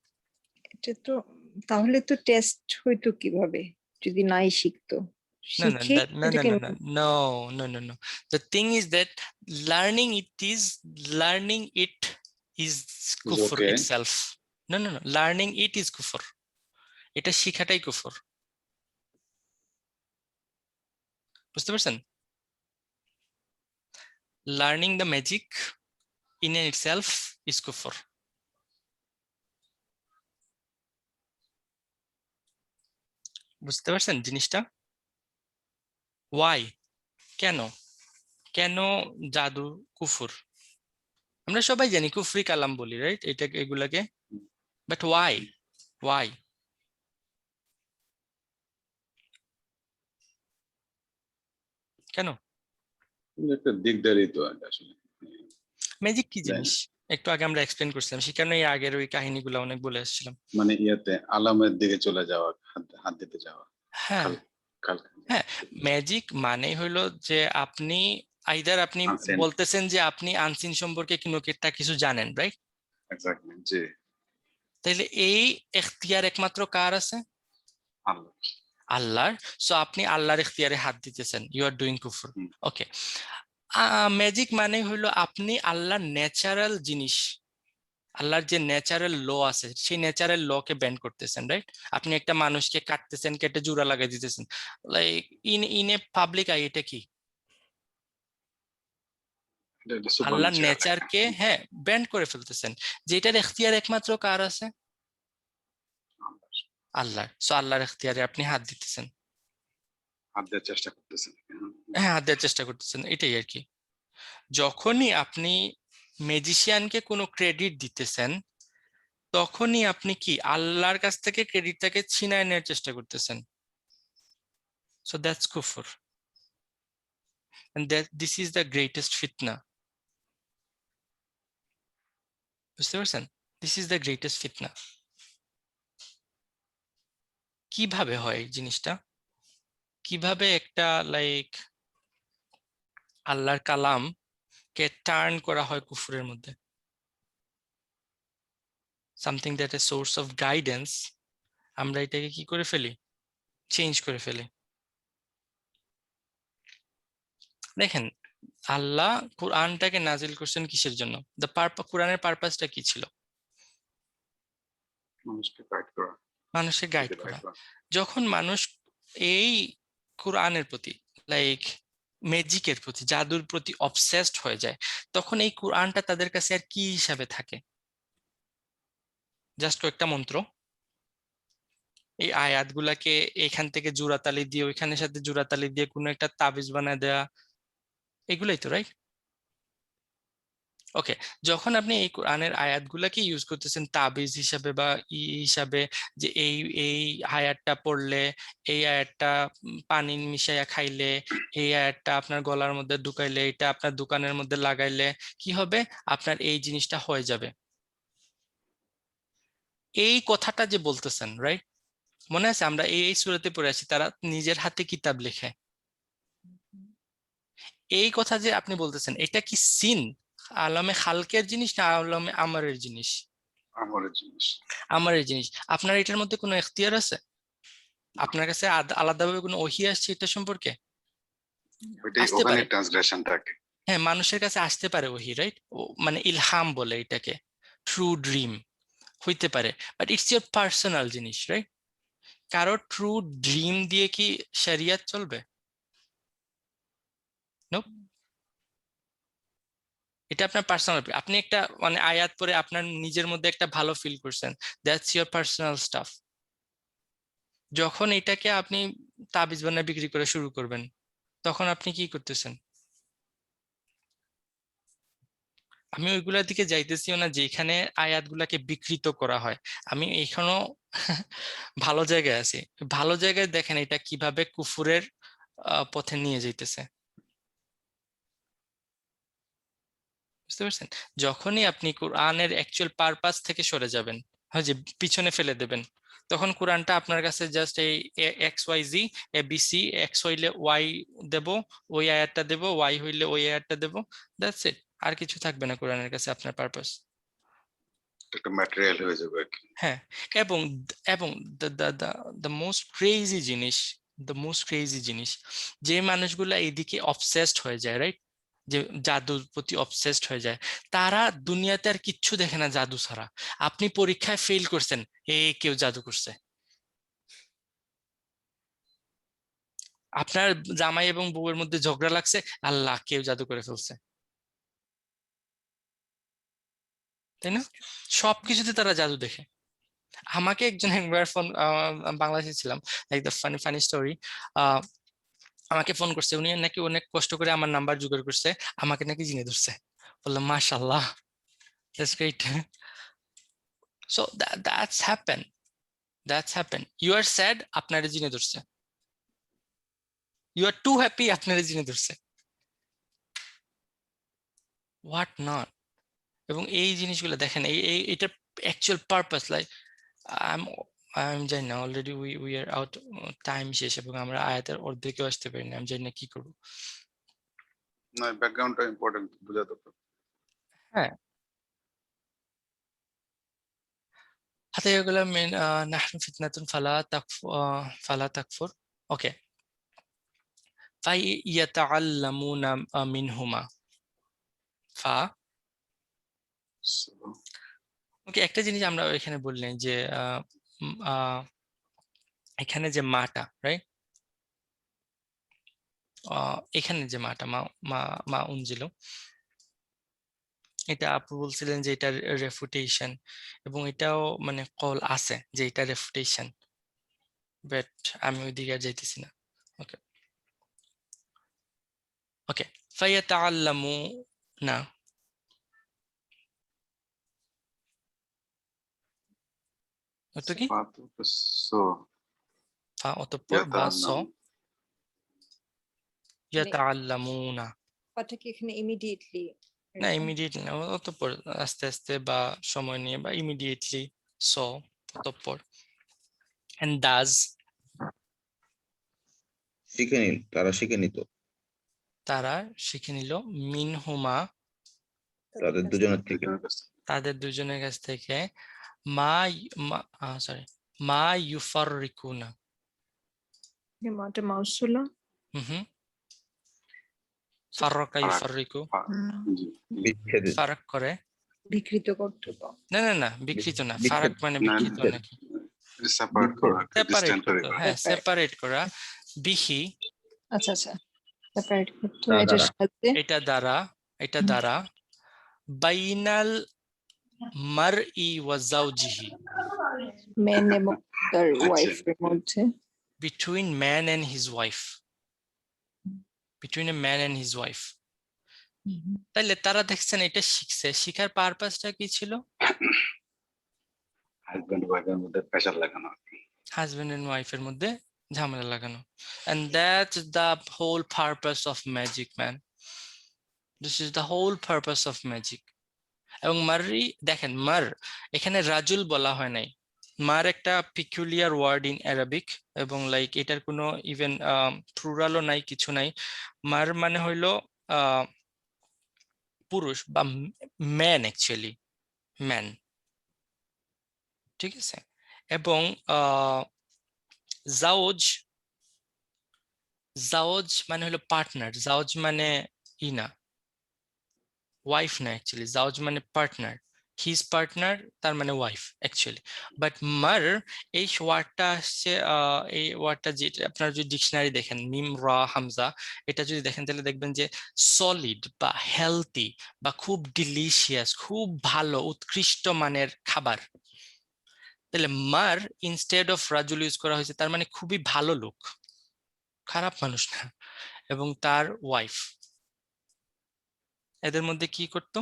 এটা তো তাহলে তো টেস্ট হইতো কিভাবে যদি নাই শিখতো? No, no, শিখে no, no, এটাকে no, no, no, no, no, no. The thing is that learning it is kufr okay. itself. No, no, no. Learning it is kufr. এটা শিখাটাই কুফর। বুঝতে পারছেন? Learning the magic in itself is kufr. বুঝতে পারছেন জিনিসটা? Why? কেন? কেন জাদু কুফর? আমরা সবাই জানি কুফরি কালাম বলি, রাইট? এগুলাকে, বাট ওয়াই? কেন? একটা দিকদারি তো এটা আসলে। ম্যাজিক কি তাই না? জিনিস একটু আগে আমরা এক্সপ্লেন করছিলাম, সে কারণে এই আগের ওই কাহিনীগুলো অনেক বলে আসছিলাম। মানে ইয়াতে আলামের দিকে চলে যাওয়া, হাত দিতে যাওয়া, হ্যাঁ কালকে হ্যাঁ, ম্যাজিক মানে হলো যে আপনি আইদার আপনি Unseen. বলতেছেন যে আপনি আনসিন সম্পর্কে কোনো একটা কিছু জানেন, রাইট? এক্স্যাক্টলি, জি, তাইলে এই এখতিয়ার একমাত্র কার আছে? আল্লাহ। আল্লাহর। সো আপনি আল্লাহর এখতিয়ারে হাত দিতেছেন, ইউ আর ডুইং কুফর। হুম। ওকে, ম্যাজিক মানে হইলো আপনি আল্লাহর ন্যাচারাল জিনিস, আল্লাহর যে ন্যাচারাল ল আছে সেই ন্যাচারাল ল কে ব্যান্ড করতেছেন, রাইট? আপনি একটা মানুষকে কাটতেছেন, কেটে জোড়া লাগাই দিতেছেন, like in a public I, এটা কি? এটা একটা আল্লাহর supernatural নেচারকে একটা। হ্যাঁ ব্যান্ড করে ফেলতেছেন, যেটার এখতিয়ার একমাত্র কার আছে? আল্লাহর। সো আল্লাহর এখতিয়ারে আপনি হাত দিতেছেন, হাত দেওয়ার চেষ্টা করতেছেন। হ্যাঁ হাত দেওয়ার চেষ্টা করতেছেন, এটাই আর কি। যখনই আপনি ম্যাজিশিয়ানকে কোনো ক্রেডিট দিতেছেন, তখনই আপনি কি আল্লাহর কাছ থেকে ক্রেডিটটাকে ছিনায় নেওয়ার চেষ্টা করতেছেন। সো দ্যাটস কুফর, and this is the greatest ফিতনা। বুঝতে পারছেন? দিস ইজ দ্য গ্রেটেস্ট ফিতনা। কিভাবে হয় এই জিনিসটা? কিভাবে একটা লাইক আল্লাহর কালাম কে টার্ন করা হয় কুফরের মধ্যে? Something that a source of guidance, আমরা এটাকে কি করে ফেলি? চেঞ্জ করে ফেলি। দেখেন, আল্লাহ কোরআনটাকে নাজিল করছেন কিসের জন্য? কোরআনের পারপাসটা কি ছিল? মানুষকে গাইড করা, মানুষকে গাইড করা। যখন মানুষ এই কোরআনের প্রতি লাইক ম্যাজিকের প্রতি, জাদুর প্রতি অবসেসড হয়ে যায়, তখন এই কোরআনটা তাদের কাছে আর কি হিসাবে থাকে? জাস্ট কয়েকটা মন্ত্র, এই আয়াতগুলাকে এখান থেকে জোড়াতালি দিয়ে ওইখানের সাথে জোড়াতালি দিয়ে কোনো একটা তাবিজ বানায় দেয়া, এগুলাই তো, রাইট? ওকে, যখন আপনি এই কোরআনের আয়াতগুলাকে ইউজ করতেছেন তাবিজ হিসাবে বা হিসাবে, যে এই এই আয়াতটা পড়লে, এই আয়াতটা পানি মিশাইয়া খাইলে, এই আয়াতটা আপনার গলার মধ্যে ঢুকাইলে, এটা আপনার দোকানের মধ্যে লাগাইলে কি হবে, আপনার এই জিনিসটা হয়ে যাবে, এই কথাটা যে বলতেছেন, রাইট? মনে আছে আমরা এই সূরাতে পড়ে আছি, তারা নিজের হাতে কিতাব লিখে। এই কথা যে আপনি বলতেছেন, এটা কি সিন আলমে খালকের জিনিস না আলমে আমারের জিনিস? আমাদের জিনিস। আমারের জিনিস। আপনার এটার মধ্যে কোনো এখতিয়ার আছে? আপনার কাছে আলাদাভাবে কোনো ওহী আসছে এটা সম্পর্কে? ওইটাই আসতে ওখানে পারে, ট্রান্সলেশন থাকে। হ্যাঁ মানুষের কাছে আসতে পারে ওহী, রাইট? মানে ইলহাম বলে এটাকে, ট্রু ড্রিম হইতে পারে, বাট ইটস ইয়োর পার্সোনাল জিনিস, রাইট? কারো ট্রু ড্রিম দিয়ে কি শরিয়ত চলবে? নো। এটা আপনার পার্সোনাল, আপনি একটা মানে আয়াত পরে আপনার নিজের মধ্যে একটা ভালো ফিল করছেন, দ্যাটস ইয়োর পার্সোনাল স্টাফ। যখন এটাকে আপনি তাবিজ বানায় বিক্রি করে শুরু করবেন, তখন আপনি কি করতেছেন? আমি ওইগুলোর দিকে যাইতেছিও না যেখানে আয়াতগুলাকে বিকৃত করা হয়, আমি এখনো ভালো জায়গায় আছি। ভালো জায়গায় দেখেন এটা কিভাবে কুফুরের পথে নিয়ে যাইতেছে। বুঝতে পারছেন? যখনই আপনি কোরআনের অ্যাকচুয়াল পারপাস থেকে সরে যাবেন, হয় যে পিছনে ফেলে দেবেন, তখন কোরআনটা আপনার কাছে জাস্ট এই x Y G, A B C, x হইলে ওয়াই দেব, ওই আয়াতটা দেব, ওয়াই হইলে ওই আয়াতটা দেব, দ্যাটস ইট। আর কিছু থাকবে না কোরআনের কাছে আপনার পারপাস। একটা ম্যাটেরিয়াল হয়ে যাবে আর কি। হ্যাঁ, এবং এবং দ্য মোস্ট ক্রেজি জিনিস, দ্য মোস্ট ক্রেজি জিনিস, যে মানুষগুলা এইদিকে অবসেসড হয়ে যায়, রাইট? যে জাদুর প্রতি অবসেসড হয়ে যায়, তারা দুনিয়াতে আর কিচ্ছু দেখে না জাদু ছাড়া। আপনি পরীক্ষায় ফেল করছেন, কেউ জাদু করছে। আপনার জামাই এবং বউয়ের মধ্যে ঝগড়া লাগছে, আল্লাহ কেউ জাদু করে ফেলছে, তাই না? সবকিছুতে তারা জাদু দেখে। আমাকে একজন একবার ফোন, বাংলাদেশে ছিলাম, like the funny funny story, আমাকে ফোন করছে, উনি নাকি অনেক কষ্ট করে আমার নাম্বার জোগাড় করছে, আমাকে নাকি জিনে ধরছে। বললাম মাশাআল্লাহ, that's great. So that's happen, you are sad, আপনার জিনে ধরছে। ইউ আর টু হ্যাপি আপনার জিনে ধরছে, হোয়াট নট। এবং এই জিনিসগুলো দেখেন, এটার অ্যাকচুয়াল পারপাস, লাইক আমি জানি না, already we are out, time শেষ, এবং আমরা আয়াতের অর্ধেকেও আসতে পারি না, আমি জানি না কি করবো। না, ব্যাকগ্রাউন্ডটা ইম্পর্টেন্ট বোঝা দরকার। হ্যাঁ, হাতে এগুলো মেন নাহনু ফিতনাতুন ফালা তাকফুর। ওকে, ফাইয়াতাআল্লামুনা মিনহুমা। ফা ওকে, একটা জিনিস আমরা এখানে বললেন যে এখানে যে মাটা, রাইট, এখানে যে মাটা মা মা মা উনজিল, এটা আপু বলছিলেন যে এটা রেফুটেশন, এবং এটাও মানে কল আছে যে এটা রেফুটেশন, বাট আমি ওইদিকে আর যাইতেছি না। ওকে ওকে, ফাইয়াতাআল্লামুনা, ওটা কি সো ফা অতঃপর বা স, ইয়াতাআল্লামুনা, পাটা কি এখানে ইমিডিয়েটলি? না ইমিডিয়েটলি না, অতঃপর আস্তে আস্তে বা সময় নিয়ে, বা ইমিডিয়েটলি স অতঃপর। এন্ড ডাজ, শিখে নিল, তারা শিখে নিত, তারা শিখে নিল, মিনহুমা, তাদের দুজনের থেকে। তাদের দুজনের কাছ থেকে, মা সরি মা ইউফাররিকুনা, মাটা মাউসুলা। হুম, ফাররাকা ইউফাররিকু, বিচ্ছেদ, ফারাক করে, বিকৃত করতে তো। না না না, বিকৃত না, বিচ্ছেদ, ফারাক মানে বিকৃত বিচ্ছেদ। নাকি, সেপারেট করা, সেপারেট ডিসটেন্ট করতে, করা। হ্যাঁ সেপারেট করা, বিহি, আচ্ছা আচ্ছা, সেপারেট করতে তা এটার দ্বারা। সাথে এটা দ্বারা বাইনাল মারই ওয়া জাওজিহি, মেন এবং তার আচ্ছা। ওয়াইফের মধ্যে। between man and his wife, between a man and his wife। তাইলে তারা দেখছেন এটা শিখছে, শিখার পারপাসটা কি ছিল? হাজবেন্ড ওয়াইফের মধ্যে প্রেশার লাগানো। হাজবেন্ড এন্ড ওয়াইফের মধ্যে ঝামেলা লাগানো, and that's the whole purpose of magic, man. This is the whole purpose of magic. এবং মারই দেখেন, মার এখানে রাজুল বলা হয় নাই, মার একটা পিকুলিয়ার ওয়ার্ড ইন অ্যারাবিক, এবং লাইক এটার কোনো ইভেন প্লুরালও নাই, কিছু নাই। মার মানে হইলো পুরুষ বা ম্যান, অ্যাকচুয়ালি ম্যান, ঠিক আছে। এবং জাওজ, জাওজ মানে হলো পার্টনার, জাওজ মানে ইনা ওয়াইফ না, অ্যাকচুয়ালি জাওজ মানে পার্টনার, হিজ পার্টনার, তার মানে ওয়াইফ অ্যাকচুয়ালি। বাট মার এই ওয়ার্ডটা আসছে, এই ওয়ার্ডটা যেটা আপনারা যদি ডিকশনারি দেখেন, মিম রা হামজা, এটা যদি দেখেন তাহলে দেখবেন যে সলিড বা হেলদি বা খুব ডিলিশিয়াস, খুব ভালো উৎকৃষ্ট মানের খাবার। তাহলে মার ইনস্টেড অফ রাজুল ইউজ করা হয়েছে, তার মানে খুবই ভালো লোক, খারাপ মানুষ না। এবং তার ওয়াইফ, এদের মধ্যে কি করতো?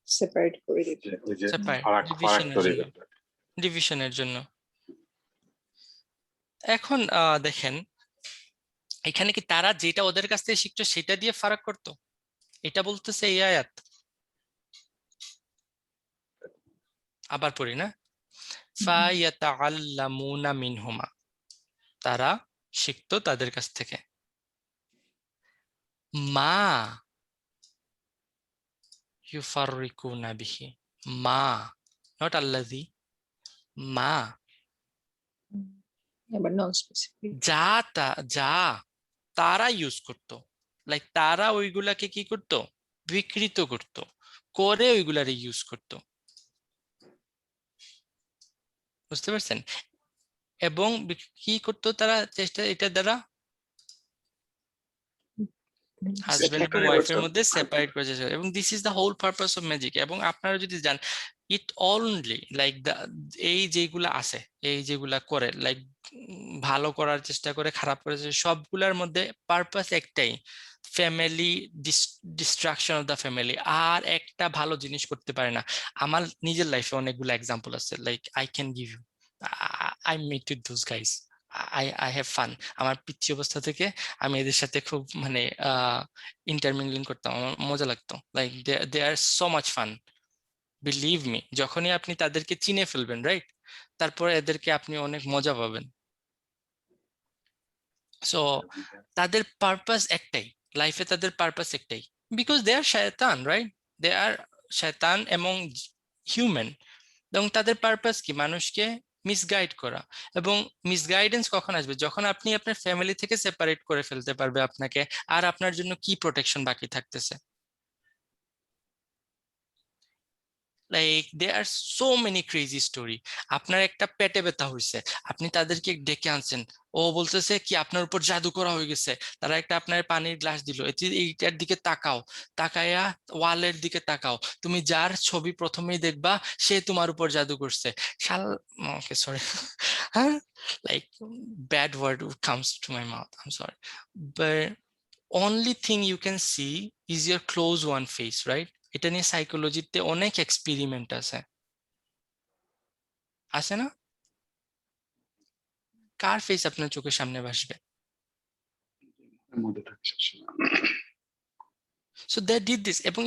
সেপারেট করে দিত। ওই যে Separate, ফারাক division এর তৈরি জন্য। করতে। ডিভিশনের জন্য। এখন দেখেন এখানে কি তারা যেটা ওদের কাছ থেকে শিখতো সেটা দিয়ে ফারাক করতো, এটা বলতেছে এই আয়াত। আবার পড়ি না, ফায়াতাআল্লামুনা মিনহুমা, তারা শিখতো তাদের কাছ থেকে, মা ইউফাররিকুনা বিহি, মা, নট আল্লাযী, মা, এবার নন স্পেসিফিক। যা তারা ইউজ করতো, লাইক তারা ওইগুলাকে কি করতো? বিকৃত করতো, করে ওইগুলারে ইউজ করতো, বুঝতে পারছেন? এবং কি করতো তারা চেষ্টা, এটার দ্বারা হাজবেন্ড এবং Separate ওয়াইফের করতে। মধ্যে সেপারেট করে চেষ্টা, এবং this is the whole purpose of magic. এবং আপনারা যদি জান, ইট অনলি লাইক দ্য, এই যেগুলা আছে, এই যেগুলা করে লাইক ভালো করার চেষ্টা করে, খারাপ করার চেষ্টা, সবগুলার মধ্যে পারপাস একটাই, family destruction of the family. আর একটা ভালো জিনিস করতে পারে না। আমার নিজের লাইফে অনেকগুলো এক্সাম্পল আছে, like I can give you, I meet with those guys, I have fun. আমার পিচ্চি অবস্থা থেকে আমি এদের সাথে খুব মানে ইন্টারমিংলিং করতাম, আমার মজা লাগতো। Like they are so much fun, believe me. যখনই আপনি তাদেরকে চিনে ফেলবেন, রাইট, তারপরে এদেরকে আপনি অনেক মজা পাবেন। সো তাদের পারপাস একটাই, লাইফে তাদের পারপাস একটাই, বিকজ দে আর শয়তান, রাইট? দে আর শয়তান এবং হিউম্যান। এবং তাদের পারপাস কি? মানুষকে মিসগাইড করা। এবং মিসগাইডেন্স কখন আসবে? যখন আপনি আপনার ফ্যামিলি থেকে সেপারেট করে ফেলতে পারবে আপনাকে, আর আপনার জন্য কি প্রোটেকশন বাকি থাকতেছে? Like they are so many crazy story. আপনার একটা পেটে ব্যথা হয়েছে, আপনি তাদেরকে ডেকে আনছেন, ও বলতেছে কি আপনার উপর জাদু করা হয়ে গেছে। তারা একটা আপনার পানির গ্লাস দিল, এইটার দিকে তাকাও, তাকায়া ওয়ালের দিকে তাকাও, তুমি যার ছবি প্রথমেই দেখবা সে তোমার উপর জাদু করছে। শাল, ওকে সরি, হ্যাঁ, like bad word comes to my mouth, I am sorry, but only thing you can see is your close one face, right? এটা নিয়ে সাইকোলজিতে অনেক এক্সপেরিমেন্ট আছে, আছে না? কার ফেস আপনার চোখের সামনে ভাসবে? মধ্যে থাকে সবসময়। So they did this, এবং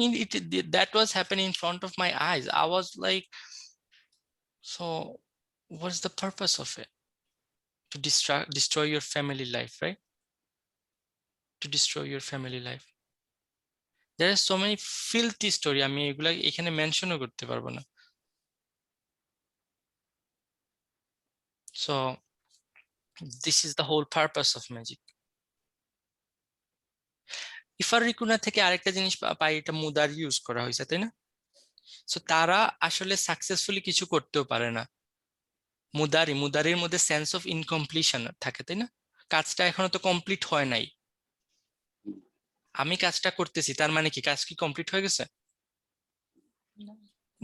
that was happening in front of my eyes. I was like, so what's the purpose of it? To destroy your family life, right? To destroy your family life. There are so many filthy story, আমি এগুলা এখানে মেনশনও করতে পারবো না। So this is the whole purpose of magic. ইফার রিকুনা থেকে আরেকটা জিনিস পাই, এটা মুদার ইউজ করা হয়েছে, তাই না? সো তারা আসলে সাকসেসফুলি কিছু করতেও পারে না। মুদারির মধ্যে সেন্স অফ ইনকমপ্লিশন থাকে, তাই না? কাজটা এখনো তো কমপ্লিট হয় নাই, আমি কাজটা করতেছি, তার মানে কি কাজ কি কমপ্লিট হয়ে গেছে?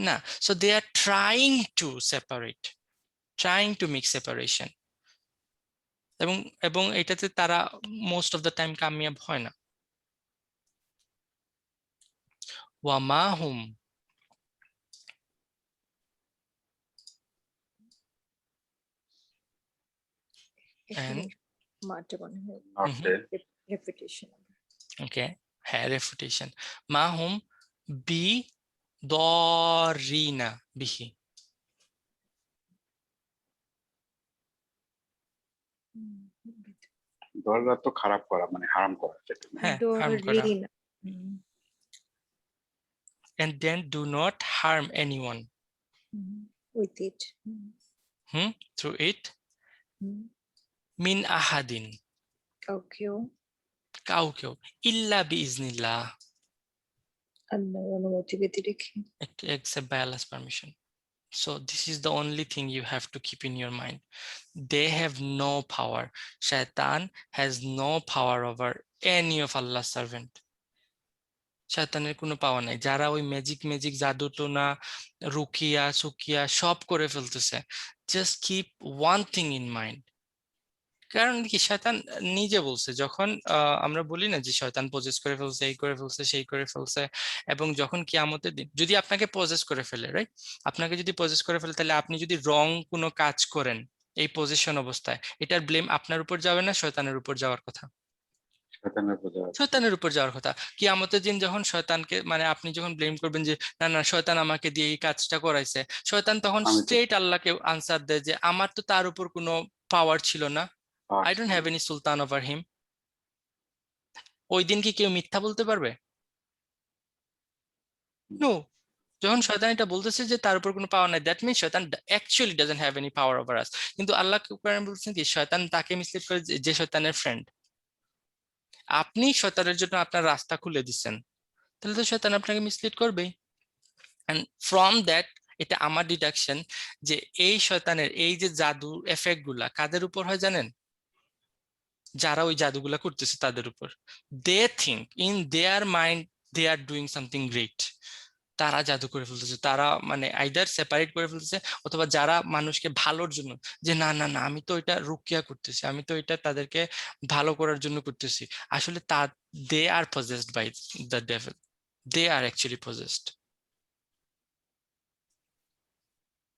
না। So they are trying to separate, trying to make separation, এবং এবং এটাতে তারা মোস্ট অফ দ্য টাইম কামিয়াব হয় না। ওয়ামা হুম, এখানে and মাটা মনে হয় নটে রেপুটেশন। ওকে, হ্যাঁ, রেফুটেশন। মা হুম বি দরিনা বিহি। দরজা তো খারাপ করা মানে হারাম করা যেটা। হ্যাঁ, harm করা। Dorina. And then do not harm anyone with it. through it, min ahadin, কাউকেও কাউকেও, ইল্লা বিইজনিল্লাহ, আল্লাহর অনুমতি ব্যতি রেখে। except by Allah's permission. So this is the only thing you have to keep in your mind. They have no power. Shaitan has no power over any of Allah's servant. শয়তানের কোনো power নাই। যারা ওই magic জাদু টোনা রুকিয়া সুকিয়া সব করে ফেলতেছে, just keep one thing in mind. কারণ কি, শয়তান নিজে বলছে, যখন আমরা বলি না যে শয়তান পজেস করে ফেলছে, এই করে ফেলছে, সেই করে ফেলছে, এবং যখন কিয়ামতের দিন যদি আপনাকে পজেস করে ফেলে, রাইট, আপনাকে যদি পজেস করে ফেলে, তাহলে আপনি যদি রং কোনো কাজ করেন এই পজিশন অবস্থায়, এটার ব্লেম আপনার উপর যাবে না, শয়তানের উপর যাওয়ার কথা? শয়তানের পূজা। শয়তানের উপর যাওয়ার কথা। কিয়ামতের দিন যখন শয়তানকে, মানে আপনি যখন ব্লেম করবেন যে না না শয়তান আমাকে দিয়ে এই কাজটা করাইছে, শয়তান তখন আমি তো স্ট্রেট আল্লাহকে আনসার দেয় যে আমার তো তার উপর কোনো পাওয়ার ছিল না, I don't have any sultan over him. ওই দিন কি কেউ মিথ্যা বলতে পারবে? নো। যখন শয়তান এটা বলতেছে যে তার উপর কোনো পাওয়ার নাই, দ্যাট মিনস শয়তান actually doesn't have any power over us. কিন্তু আল্লাহ কোরআনে বলছেন কি, শয়তান তাকে মিসলিড করে যে শয়তানের ফ্রেন্ড। আপনি শয়তানের জন্য আপনার রাস্তা খুলে দিচ্ছেন, তাহলে তো শয়তান আপনাকে মিসলিড করবেই। এন্ড ফ্রম দ্যাট, এটা আমার ডিডাকশন, যে এই শয়তানের এই যে জাদু এফেক্ট গুলা কাদের উপর হয় জানেন? যারা ওই জাদুগুলা করতেছে তাদের উপর। They think in their mind they are doing something great. তারা জাদু করে ফেলতেছে, তারা মানে আইদার সেপারেট করে ফেলতেছে, অথবা যারা মানুষকে ভালোর জন্য, যে না না না আমি তো এটা রুকিয়া করতেছি, আমি তো এটা তাদেরকে ভালো করার জন্য করতেছি, আসলে তা they are possessed by the devil, they are actually possessed.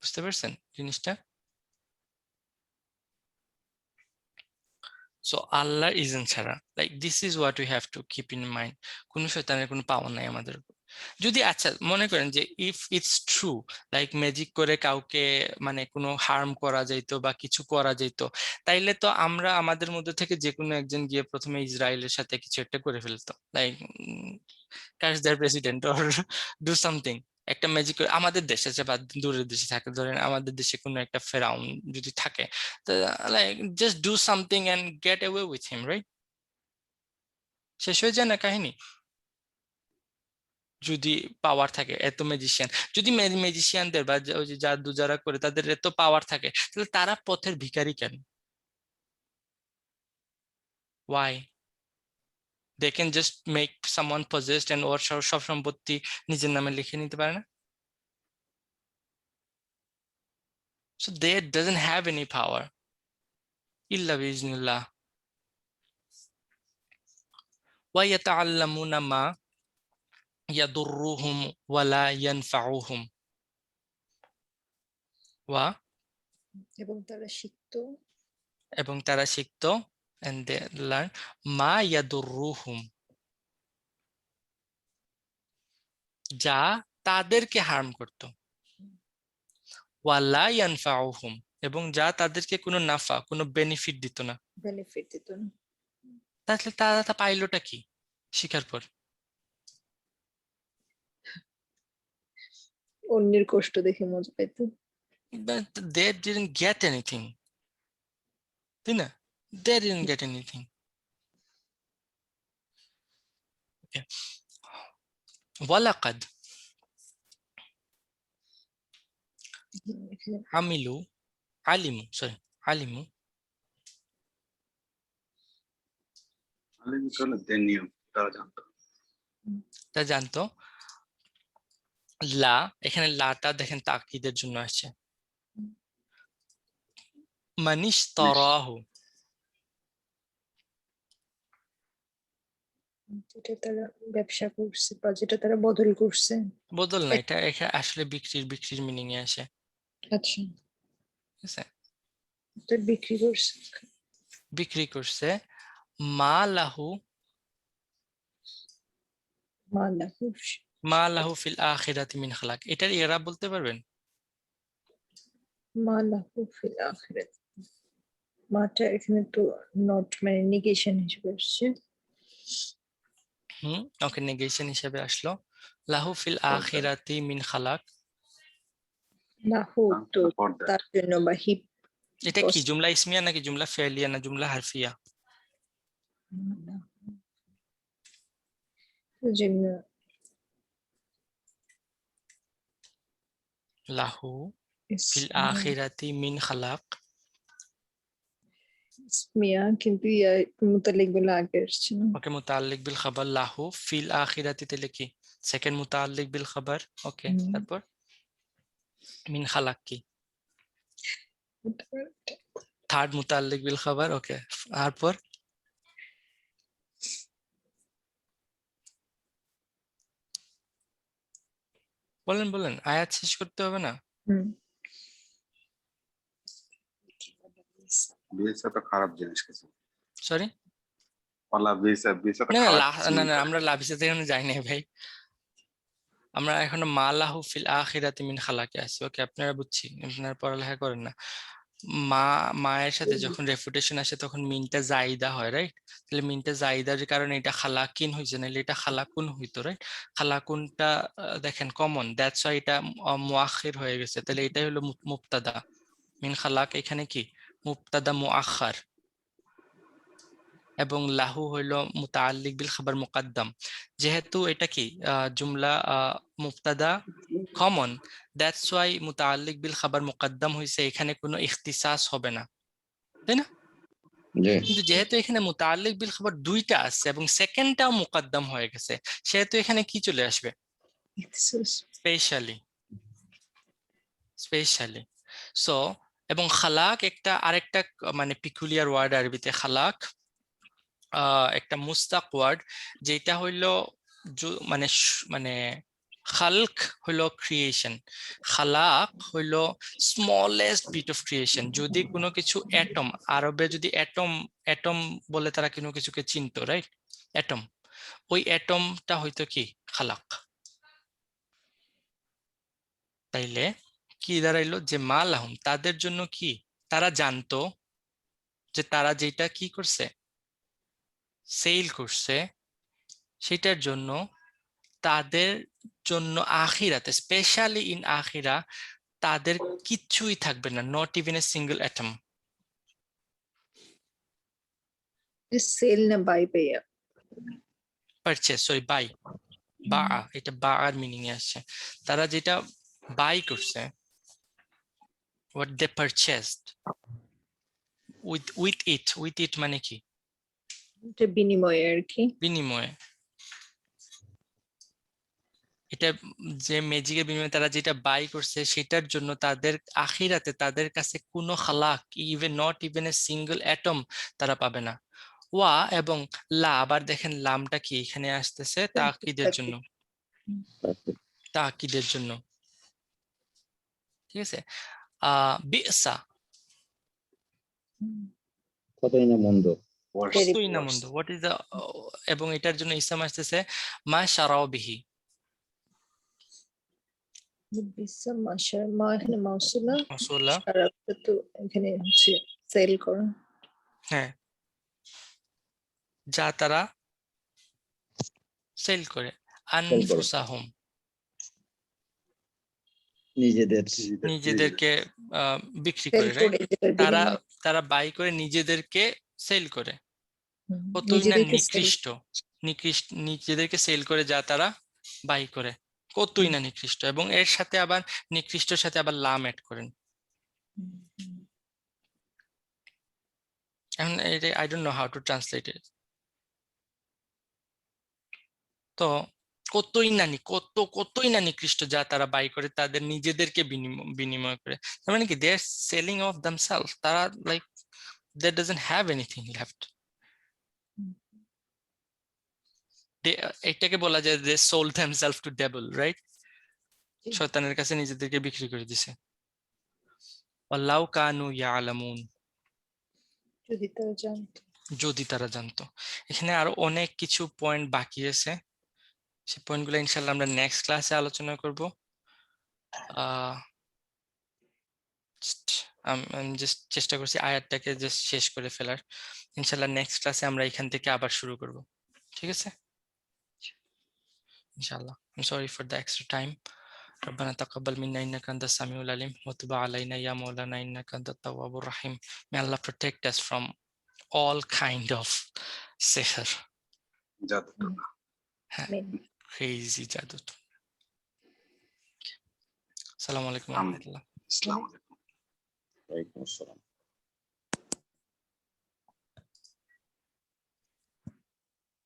বুঝতে পারছেন জিনিসটা? সো আল্লাহ ইজন ছাড়া, like this is what we have to keep in mind. কোনো শয়তানের কোনো পাওয়ার নাই আমাদের উপর। যদি আচ্ছা মনে করেন যে if it's true, like magic করে কাউকে মানে কোনো হার্ম করা যাইতো বা কিছু করা যাইতো, তাইলে তো আমরা আমাদের মধ্যে থেকে যে কোনো একজন গিয়ে প্রথমে ইসরায়েলের সাথে কিছু একটা করে ফেলতো, লাইক কাজ দেয়ার প্রেসিডেন্ট অর ডু সামথিং। একটা ম্যাজিক আমাদের দেশে যে বা দূরের দেশে থাকে, ধরেন আমাদের দেশে কোনো একটা ফেরাউন যদি থাকে, তো like just do something and get away with him, right? শেষ হয়ে যায় না কাহিনী? যদি পাওয়ার থাকে, এত ম্যাজিশিয়ান, যদি ম্যাজিশিয়ানদের বা ওই যে জাদু যারা করে তাদের এত পাওয়ার থাকে, তাহলে তারা পথের ভিখারি কেন? Why? They can just make someone possessed and ওর সব সম্পত্তি নিজের নামে লিখে নিতে পারে না? So they doesn't have any power. Illa biiznillah. وَيَتَعَلَّمُونَ مَا يَضُرُّهُمْ وَلَا يَنْفَعُهُمْ. এবং তারা শিখতো এবং তারা শিখতো and they learn মা ইয়াদুররুহুম, যা তাদেরকে হার্ম করত, ওয়ালা ইয়ানফাউহুম, এবং যা তাদেরকে কোনো নাফা কোনো বেনিফিট দিত না। বেনিফিট দিত না। তাহলে তারা তা পাইলোটা কি শিখার পর? অন্যের কষ্ট দেখে মজা পাইতো। But they didn't get anything, তাই না? They didn't get anything. Okay. ওয়ালাকাদ আমিলু আলিমু আলিম করলে দেন নিয়ম তারা জানতো। তা জানতো। লা, এখানে লাটা দেখেন তাকিদের জন্য আসছে। মানিশ তরাহু, যেটা তারা ব্যবসা করছে বা যেটা তারা বদল করছে। বদল না, এটা এখানে আসলে বিক্রির মিনিং এ আসে। আচ্ছা, ঠিক আছে, তো বিক্রি করছে। বিক্রি করছে। মা লাহু মা লাহু ফিল আখিরাতি মিন খালাক, এটার ইরাব বলতে পারবেন? মালাহু ফিল আখিরাত, মাটা এখানে তো নট মানে নেগেশন হিসেবে আসছে। ওকে, নেগেশন হিসেবে আসলো। লাহু ফিল আখিরাতি মিন খালাক, লাহু তো তার জন্য বা হিপ। এটা কি জুমলা ইসমিয়া নাকি জুমলা ফেলিয়া না জুমলা হারফিয়া? জন্য লাহু ফিল আখিরাতি মিন খালাক, ইসমিয়া, কিন্তু ইয়া মুতাল্লিক বলে আগে আসছে না। ওকে, মুতাআল্লিক বিল খাবার লাহু ফিল আখিরাতি, তাহলে কি সেকেন্ড মুতাআল্লিক বিল খাবার। ওকে, তারপর মিন খালাক কি থার্ড মুতাআল্লিক বিল খাবার। ওকে, তারপর বলেন আয়াত শেষ করতে হবে না? বিয়েসা তো খারাপ জিনিস কিছু। সরি, পালা বিয়েসা তো না না খারাপ কিছু। না আমরা লাভিসাতে এখানে যাই নাই ভাই, আমরা এখনো মা লাহু ফিল আখিরাতি মিন খালাকে আছি। ওকে, আপনারা বুঝছি, আপনারা পড়ালেখা করেন না। মায়ের সাথে যখন রেফুটেশন আসে তখন মিনটা জাইদা হয়, রাইট? তাহলে মিনটা জাইদার কারণে এটা খালাকিন হয়েছে, নাহলে এটা খালাকুন হইতো, রাইট? খালাকুনটা দেখেন কমন, দ্যাটস ওয়াই এটা মুআখির হয়ে গেছে। তাহলে এটাই হলো মুবতাদা। মিন খালাক এখানে কি মুবতাদা মুআখার, এবং লাহু হইলো মুতাআল্লিক বিল খাবার মুকাদ্দাম। যেহেতু এটা কি জুমলা মুবতাদা কমন, দ্যাটস ওয়াই মুতাআল্লিক বিল খাবার মুকাদ্দাম হইছে, এখানে কোনো ইখতিসাস হবে না, তাই না? কিন্তু যেহেতু এখানে মুতাআল্লিক বিল খাবার দুইটা আছে এবং সেকেন্ডটাও মুকাদ্দাম হয়ে গেছে, সেহেতু এখানে কি চলে আসবে? স্পেশালি। সো এবং খালাক একটা আরেকটা মানে পিকুলিয়ার ওয়ার্ড আরবিতে, খালাক একটা মুস্তাক ওয়ার্ড, যেটা হইলো মানে খালক হলো ক্রিয়েশন, খালাক হলো স্মলেস্ট বিট অফ ক্রিয়েশন। যদি কোনো কিছু অ্যাটম, আরবে যদি অ্যাটম অ্যাটম বলে তারা কোনো কিছুকে চিনতো, রাইট? অ্যাটম, ওই অ্যাটমটা হয়তো কি খালাক। তাইলে কি দাঁড়াইলো যে মা লাহুম, তাদের জন্য কি, তারা জানতো যে তারা যেটা কি করছে, সেল করছে, সেটার জন্য তাদের জন্য আখিরাতে, স্পেশালি ইন আখিরা, তাদের কিচ্ছুই থাকবে না, not even a single atom. Sell না বাই পেয়া? পারচেজ, সরি বাই, বা, এটা বা আর মিনিং এ আসছে। তারা যেটা বাই করছে, what they purchased with it মানে কি? এটা বিনিময়ে আর কি। বিনিময়ে। এটা যে ম্যাজিকের বিনিময়ে তারা যেটা বাই করছে, সেটার জন্য তাদের আখিরাতে তাদের কাছে কোনো খালাক, even not even a single atom তারা পাবে না। ওয়া এবং লা, আবার দেখেন লামটা কি এখানে আসতেছে, তাকিদের জন্য, তাকিদের জন্য, ঠিক আছে? বিসা, কতই না মন্দ। কতই না মন্দ, হোয়াট ইজ দ্য, এবং এটার জন্য ইসলাম আসতেছে মা শারাও বিহি। বিসা মাশার, মা এখানে মাউসুলা, মাসুলা, শারাবটা তো এখানে হচ্ছে সেল করা। হ্যাঁ, যা তারা সেল করে। আনফুসাহুম, নিজেদের নিজেদেরকে বিক্রি সেল করে, রাইট? করে যেটার তারা বিনিময়ে তারা বাই করে নিজেদেরকে সেল করে। কতই না নিজেদেরকে সেল। নিকৃষ্ট, নিজেদেরকে সেল করে যা তারা বাই করে, কতই না নিকৃষ্ট। এবং এর সাথে আবার নিকৃষ্টর সাথে আবার লাম অ্যাড করেন। এখন এটা I don't know how to translate ইট। তো কতই না নিকৃষ্ট যা তারা বাই করে তাদের নিজেদেরকে বিনিময় করে। তার মানে কি, they are selling off themselves, তারা like they doesn't have anything left. এটাকে বলা যায় যে sold themselves to devil, right? শয়তানের কাছে নিজেদেরকে বিক্রি করে দিছে। ওয়ালাউ কানু ইয়ালামুন, যদি তারা জানতো। যদি তারা জানতো। এখানে আরো অনেক কিছু পয়েন্ট বাকি আছে, সেই পয়েন্টগুলো ইনশাআল্লাহ আমরা নেক্সট ক্লাসে আলোচনা করব। আমি জাস্ট চেষ্টা করছি আয়াতটাকে জাস্ট শেষ করে ফেলার। ইনশাআল্লাহ নেক্সট ক্লাসে আমরা এখান থেকে আবার শুরু করব, ঠিক আছে? ইনশাআল্লাহ। I'm sorry for the extra time. ربنا تقبل منا إنك أنت السميع العليم وتب علينا يا مولانا إنك أنت التواب الرحيم. May Allah protect us from all kind of sihr, জাদু। crazy জাদু। আসসালামু আলাইকুম ওয়া রাহমাতুল্লাহ। আসসালামু আলাইকুম। ওয়ালাইকুম আসসালাম।